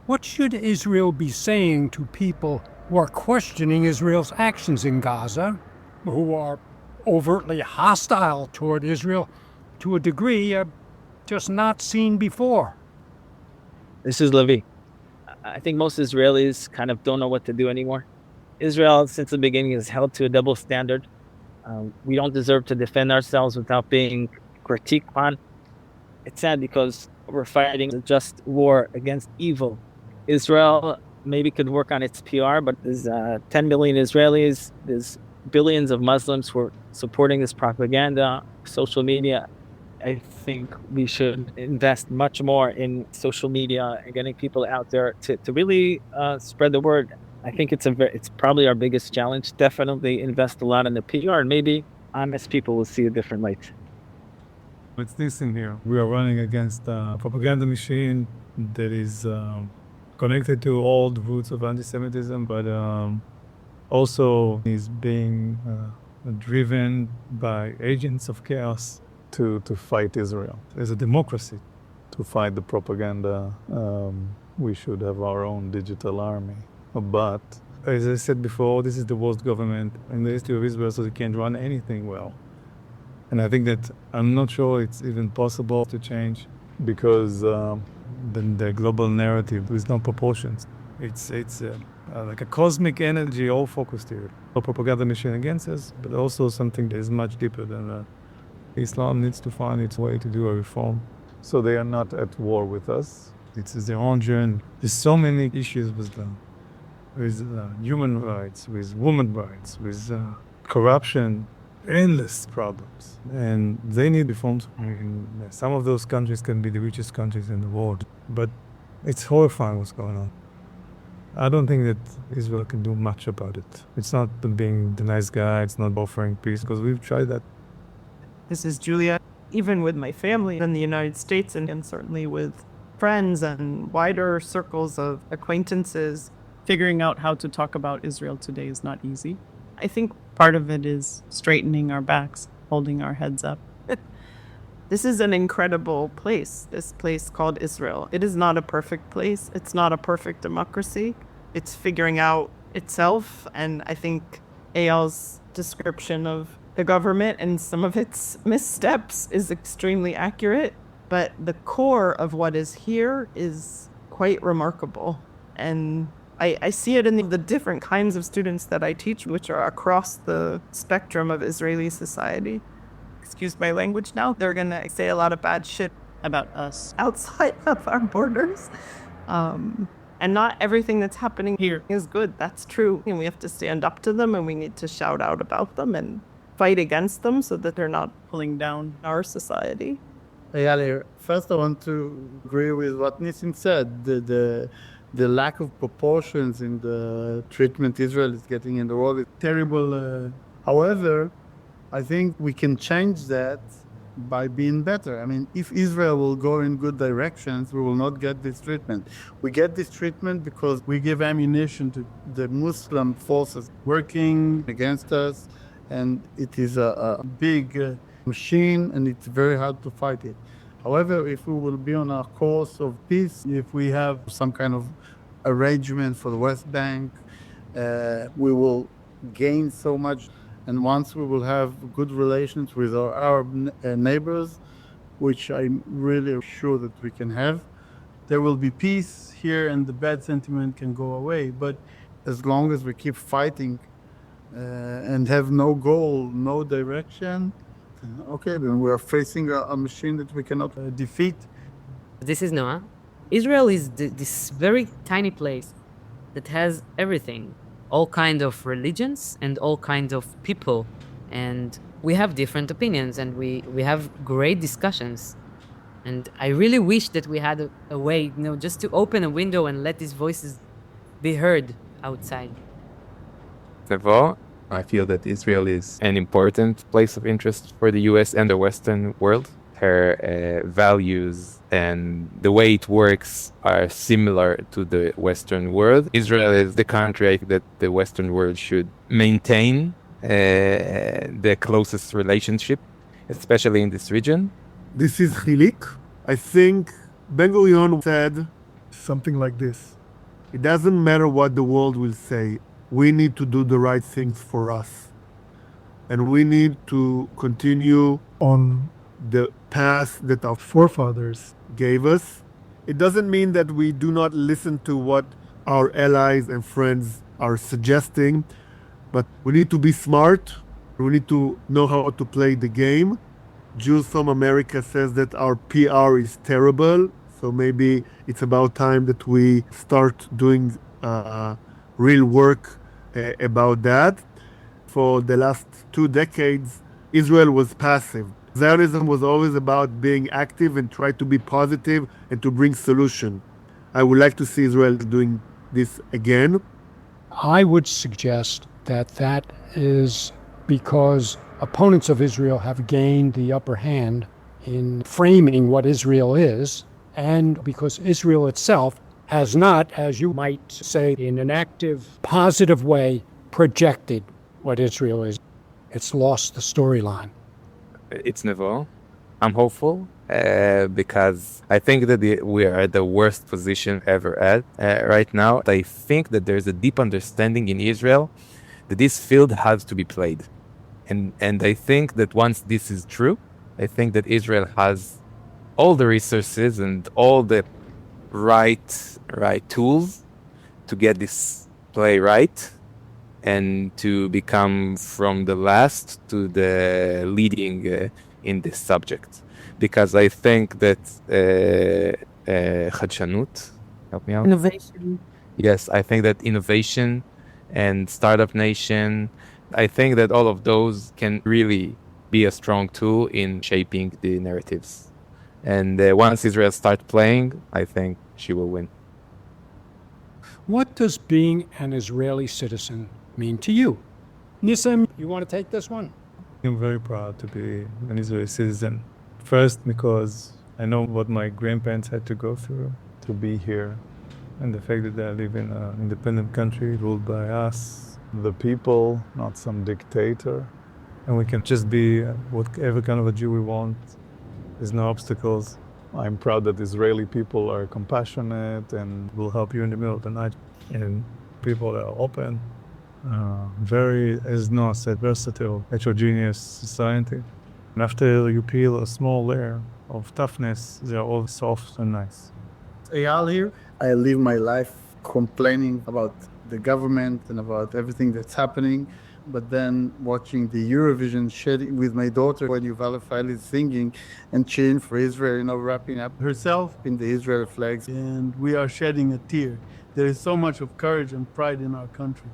What should Israel be saying to people who are questioning Israel's actions in Gaza, who are overtly hostile toward Israel to a degree just not seen before? This is Levi. I think most Israelis kind of don't know what to do anymore. Israel, since the beginning, is held to a double standard. We don't deserve to defend ourselves without being critiqued on. It's sad because we're fighting a just war against evil. Israel maybe could work on its PR, but there's 10 million Israelis, there's billions of Muslims who are supporting this propaganda, social media. I think we should invest much more in social media and getting people out there to really spread the word. I think it's probably our biggest challenge. Definitely invest a lot in the PR, and maybe honest people will see a different light. It's this in here. We are running against a propaganda machine that is connected to all the roots of anti-Semitism, but also is being driven by agents of chaos to fight Israel. As a democracy, to fight the propaganda, we should have our own digital army. But, as I said before, this is the worst government in the history of Israel, so they can't run anything well. And I think that I'm not sure it's even possible to change because the global narrative is no proportions. It's like a cosmic energy all focused here. A propaganda machine against us, but also something that is much deeper than that. Islam needs to find its way to do a reform. So they are not at war with us. It's their own journey. There's so many issues with human rights, with women's rights, with corruption, endless problems. And they need reforms. Some of those countries can be the richest countries in the world, but it's horrifying what's going on. I don't think that Israel can do much about it. It's not being the nice guy, it's not offering peace, because we've tried that. This is Julia. Even with my family in the United States and certainly with friends and wider circles of acquaintances, figuring out how to talk about Israel today is not easy. I think part of it is straightening our backs, holding our heads up. This is an incredible place, this place called Israel. It is not a perfect place. It's not a perfect democracy. It's figuring out itself. And I think Eyal's description of the government and some of its missteps is extremely accurate. But the core of what is here is quite remarkable. And I see it in the different kinds of students that I teach, which are across the spectrum of Israeli society. Excuse my language now. They're going to say a lot of bad shit about us outside of our borders. And not everything that's happening here is good. That's true. And we have to stand up to them and we need to shout out about them and fight against them so that they're not pulling down our society. Eyal, first I want to agree with what Nissim said. The lack of proportions in the treatment Israel is getting in the world is terrible. However, I think we can change that by being better. I mean, if Israel will go in good directions, we will not get this treatment. We get this treatment because we give ammunition to the Muslim forces working against us, and it is a big machine, and it's very hard to fight it. However, if we will be on our course of peace, if we have some kind of arrangement for the West Bank, we will gain so much. And once we will have good relations with our Arab neighbors, which I'm really sure that we can have, there will be peace here and the bad sentiment can go away. But as long as we keep fighting and have no goal, no direction, okay, then we are facing a machine that we cannot defeat. This is Noah. Israel is this very tiny place that has everything. All kinds of religions and all kinds of people. And we have different opinions and we have great discussions. And I really wish that we had a way, just to open a window and let these voices be heard outside. Therefore, I feel that Israel is an important place of interest for the US and the Western world. Her values and the way it works are similar to the Western world. Israel is the country that the Western world should maintain the closest relationship, especially in this region. This is Hilik. I think Ben-Gurion said something like this. It doesn't matter what the world will say. We need to do the right things for us. And we need to continue on the path that our forefathers gave us. It doesn't mean that we do not listen to what our allies and friends are suggesting. But we need to be smart. We need to know how to play the game. Jews from America says that our PR is terrible. So maybe it's about time that we start doing real work about that. For the last 2 decades, Israel was passive. Zionism was always about being active and try to be positive and to bring solution. I would like to see Israel doing this again. I would suggest that is because opponents of Israel have gained the upper hand in framing what Israel is, and because Israel itself has not, as you might say, in an active, positive way, projected what Israel is. It's lost the storyline. It's never. I'm hopeful because I think that we are at the worst position ever at right now. I think that there's a deep understanding in Israel that this field has to be played. And I think that once this is true, I think that Israel has all the resources and all the right tools to get this play right and to become from the last to the leading in this subject. Because I think that Chadshanout, help me out. Innovation. Yes, I think that innovation and startup nation, I think that all of those can really be a strong tool in shaping the narratives. And once Israel starts playing, I think she will win. What does being an Israeli citizen mean to you? Nissim, you want to take this one? I'm very proud to be an Israeli citizen. First, because I know what my grandparents had to go through to be here. And the fact that I live in an independent country ruled by us, the people, not some dictator. And we can just be whatever kind of a Jew we want. There's no obstacles. I'm proud that Israeli people are compassionate and will help you in the middle of the night. And people are open. Very, as Noah said, versatile, heterogeneous society. And after you peel a small layer of toughness, they are all soft and nice. Eyal here. I live my life complaining about the government and about everything that's happening. But then watching the Eurovision shedding with my daughter when Yuval Rafael is singing and cheering for Israel, wrapping up herself in the Israel flags. And we are shedding a tear. There is so much of courage and pride in our country.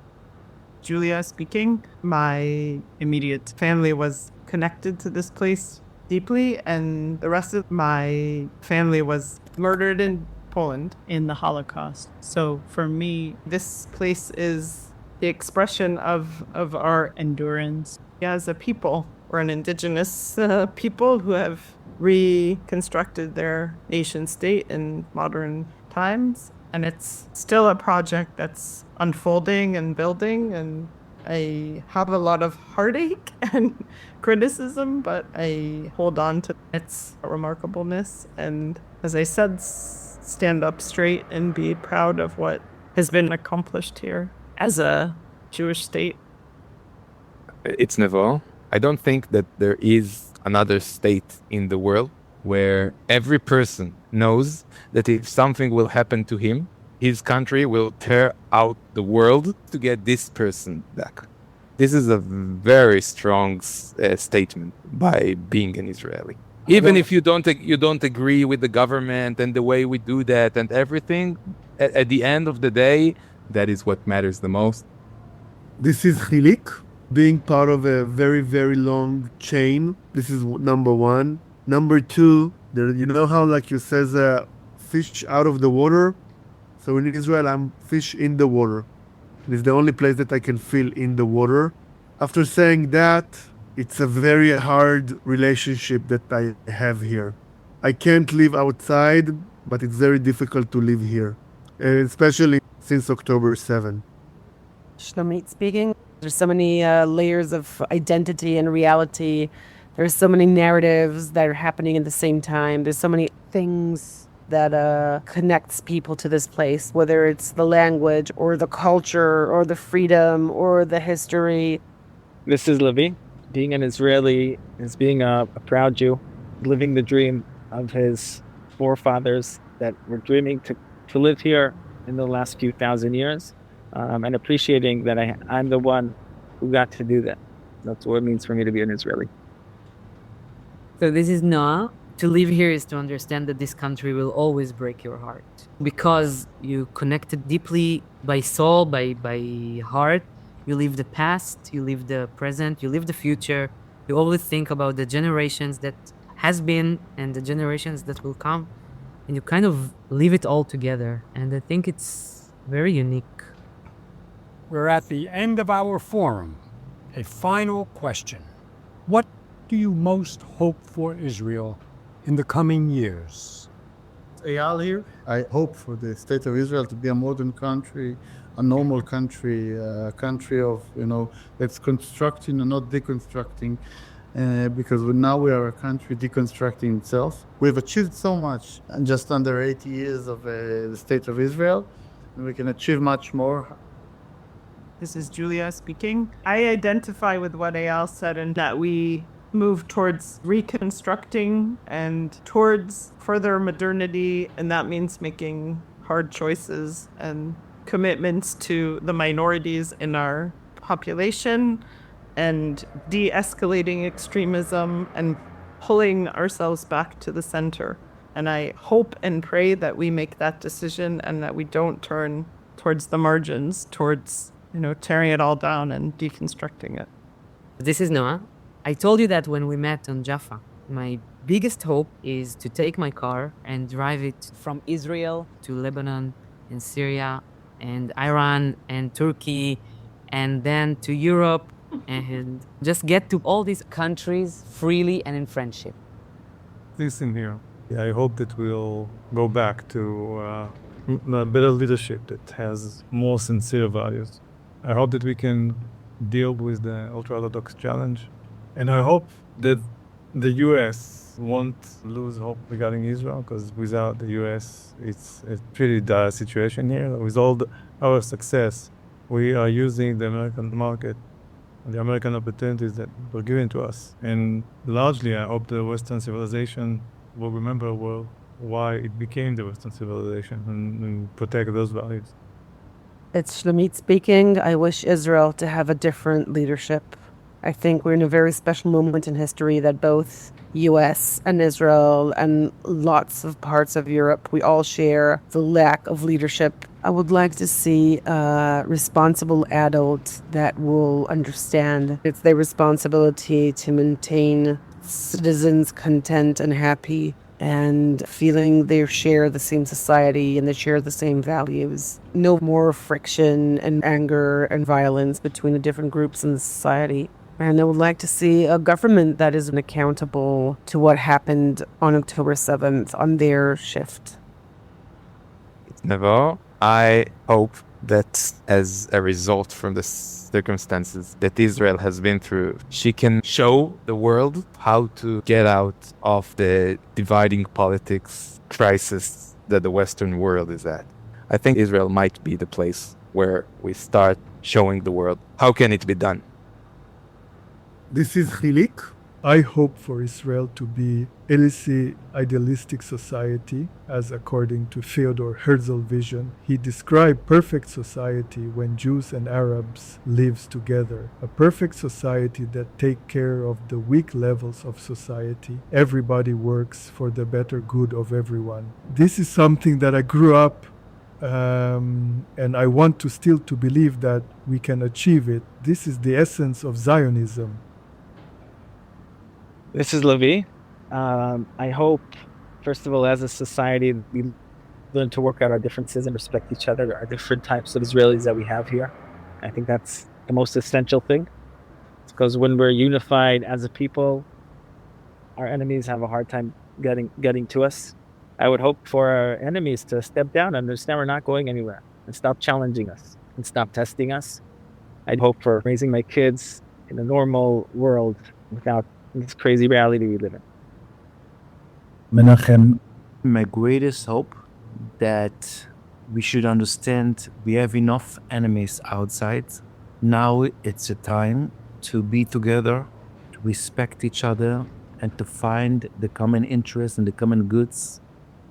Julia speaking. My immediate family was connected to this place deeply, and the rest of my family was murdered in Poland in the Holocaust. So for me, this place is the expression of our endurance. As a people, we're an indigenous people who have reconstructed their nation state in modern times. And it's still a project that's unfolding and building. And I have a lot of heartache and criticism, but I hold on to its remarkableness. And as I said, stand up straight and be proud of what has been accomplished here as a Jewish state. It's never. I don't think that there is another state in the world where every person knows that if something will happen to him, his country will tear out the world to get this person back. This is a very strong statement by being an Israeli. Even if you don't agree with the government and the way we do that and everything, at the end of the day, that is what matters the most. This is Hilik, being part of a very, very long chain. This is number one. Number two, you know how like you says fish out of the water? So in Israel, I'm fish in the water. It's the only place that I can feel in the water. After saying that, it's a very hard relationship that I have here. I can't live outside, but it's very difficult to live here, especially since October 7. Shlomit speaking. There's so many layers of identity and reality. There's so many narratives that are happening at the same time. There's so many things that connects people to this place, whether it's the language or the culture or the freedom or the history. This is Levi. Being an Israeli is being a proud Jew, living the dream of his forefathers that were dreaming to live here in the last few thousand years, and appreciating that I'm the one who got to do that. That's what it means for me to be an Israeli. So this is Noah. To live here is to understand that this country will always break your heart. Because you connected deeply by soul, by heart. You live the past, you live the present, you live the future. You always think about the generations that has been and the generations that will come. And you kind of live it all together. And I think it's very unique. We're at the end of our forum. A final question. What do you most hope for Israel in the coming years? Eyal here. I hope for the state of Israel to be a modern country, a normal country, a country of, that's constructing and not deconstructing. Because now we are a country deconstructing itself. We've achieved so much in just under 80 years of the state of Israel, and we can achieve much more. This is Julia speaking. I identify with what Eyal said, in that we move towards reconstructing and towards further modernity, and that means making hard choices and commitments to the minorities in our population, and de-escalating extremism and pulling ourselves back to the center. And I hope and pray that we make that decision and that we don't turn towards the margins, towards, tearing it all down and deconstructing it. This is Noah. I told you that when we met on Jaffa. My biggest hope is to take my car and drive it from Israel to Lebanon and Syria and Iran and Turkey and then to Europe, and just get to all these countries freely and in friendship. Listen here. I hope that we'll go back to a better leadership that has more sincere values. I hope that we can deal with the ultra-Orthodox challenge. And I hope that the U.S. won't lose hope regarding Israel, because without the U.S., it's a pretty dire situation here. With all our success, we are using the American market, the American opportunities that were given to us. And largely, I hope the Western civilization will remember why it became the Western civilization and protect those values. It's Shlomit speaking. I wish Israel to have a different leadership. I think we're in a very special moment in history that both U.S. and Israel and lots of parts of Europe, we all share the lack of leadership. I would like to see a responsible adult that will understand it's their responsibility to maintain citizens content and happy and feeling they share the same society and they share the same values. No more friction and anger and violence between the different groups in the society. And I would like to see a government that is accountable to what happened on October 7th on their shift. Never. I hope that as a result from the circumstances that Israel has been through, she can show the world how to get out of the dividing politics crisis that the Western world is at. I think Israel might be the place where we start showing the world how can it be done. This is Hilik. I hope for Israel to be Elysee idealistic society, as according to Theodor Herzl's vision. He described perfect society when Jews and Arabs lives together. A perfect society that take care of the weak levels of society. Everybody works for the better good of everyone. This is something that I grew up and I want to still to believe that we can achieve it. This is the essence of Zionism. This is Levi. I hope, first of all, as a society, we learn to work out our differences and respect each other. There are different types of Israelis that we have here. I think that's the most essential thing. It's because when we're unified as a people, our enemies have a hard time getting to us. I would hope for our enemies to step down and understand we're not going anywhere and stop challenging us and stop testing us. I'd hope for raising my kids in a normal world without this crazy reality we live in. Menachem. My greatest hope that we should understand we have enough enemies outside. Now it's a time to be together, to respect each other, and to find the common interests and the common goods.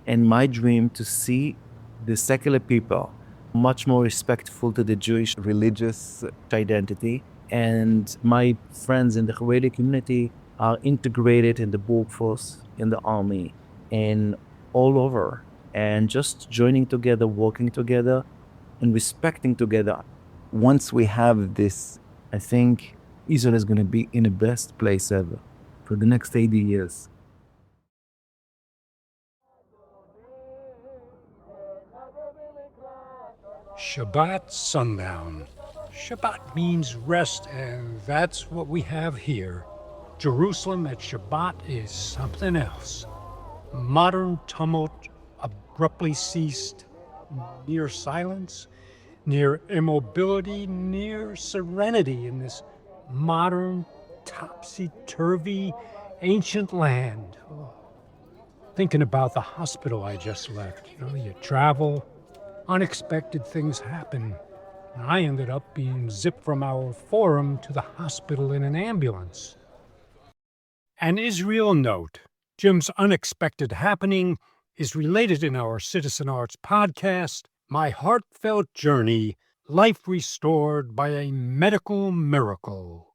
And my dream to see the secular people much more respectful to the Jewish religious identity. And my friends in the Haredi community are integrated in the workforce, in the army, and all over. And just joining together, working together, and respecting together. Once we have this, I think Israel is going to be in the best place ever for the next 80 years. Shabbat sundown. Shabbat means rest, and that's what we have here. Jerusalem at Shabbat is something else. Modern tumult abruptly ceased, near silence, near immobility, near serenity in this modern, topsy-turvy, ancient land. Oh. Thinking about the hospital I just left. You travel, unexpected things happen. And I ended up being zipped from our forum to the hospital in an ambulance. An Israel note. Jim's unexpected happening is related in our Citizen Arts podcast, My Heartfelt Journey, Life Restored by a Medical Miracle.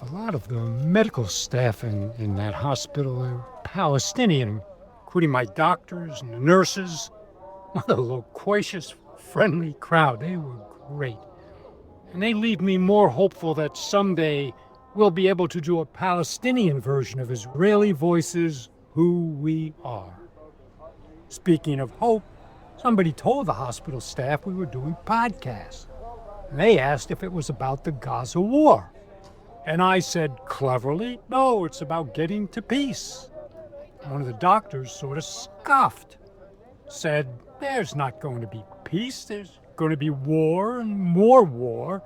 A lot of the medical staff in that hospital are Palestinian, including my doctors and the nurses. What a loquacious, friendly crowd. They were great. And they leave me more hopeful that someday we'll be able to do a Palestinian version of Israeli Voices, Who We Are. Speaking of hope, somebody told the hospital staff we were doing podcasts. And they asked if it was about the Gaza war. And I said cleverly, no, it's about getting to peace. One of the doctors sort of scoffed, said, there's not going to be peace, there's going to be war and more war,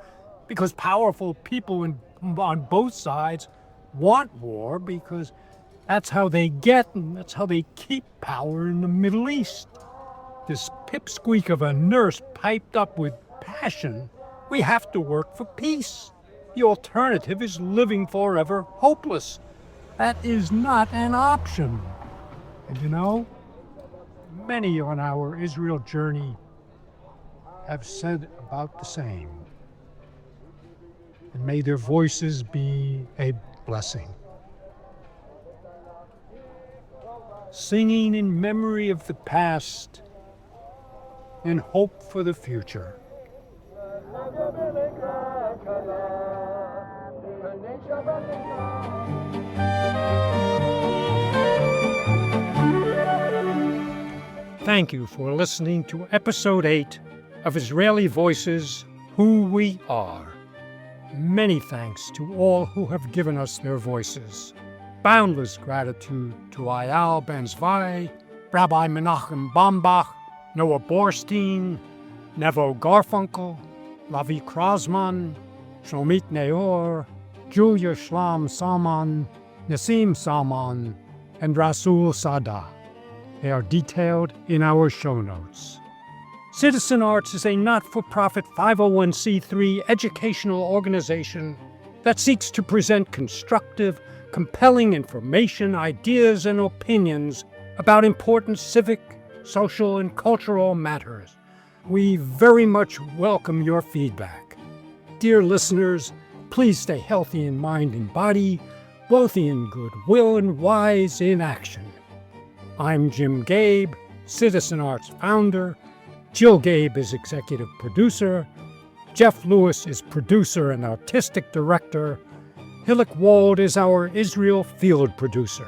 because powerful people on both sides want war, because that's how they get and that's how they keep power in the Middle East. This pipsqueak of a nurse piped up with passion, we have to work for peace. The alternative is living forever hopeless. That is not an option. And many on our Israel journey have said about the same. And may their voices be a blessing. Singing in memory of the past and hope for the future. Thank you for listening to Episode 8 of Israeli Voices, Who We Are. Many thanks to all who have given us their voices. Boundless gratitude to Eyal Ben-Zvi, Rabbi Menachem Bambach, Noah Borstein, Nevo Garfunkel, Lavi Krasman, Shlomit Neor, Julia Shlam Salman, Nassim Salman, and Rasul Sada. They are detailed in our show notes. Citizen Arts is a not-for-profit 501c3 educational organization that seeks to present constructive, compelling information, ideas, and opinions about important civic, social, and cultural matters. We very much welcome your feedback. Dear listeners, please stay healthy in mind and body, wealthy in goodwill, and wise in action. I'm Jim Gabe, Citizen Arts founder. Jill Gabe is executive producer. Jeff Lewis is producer and artistic director. Hillik Wald is our Israel field producer.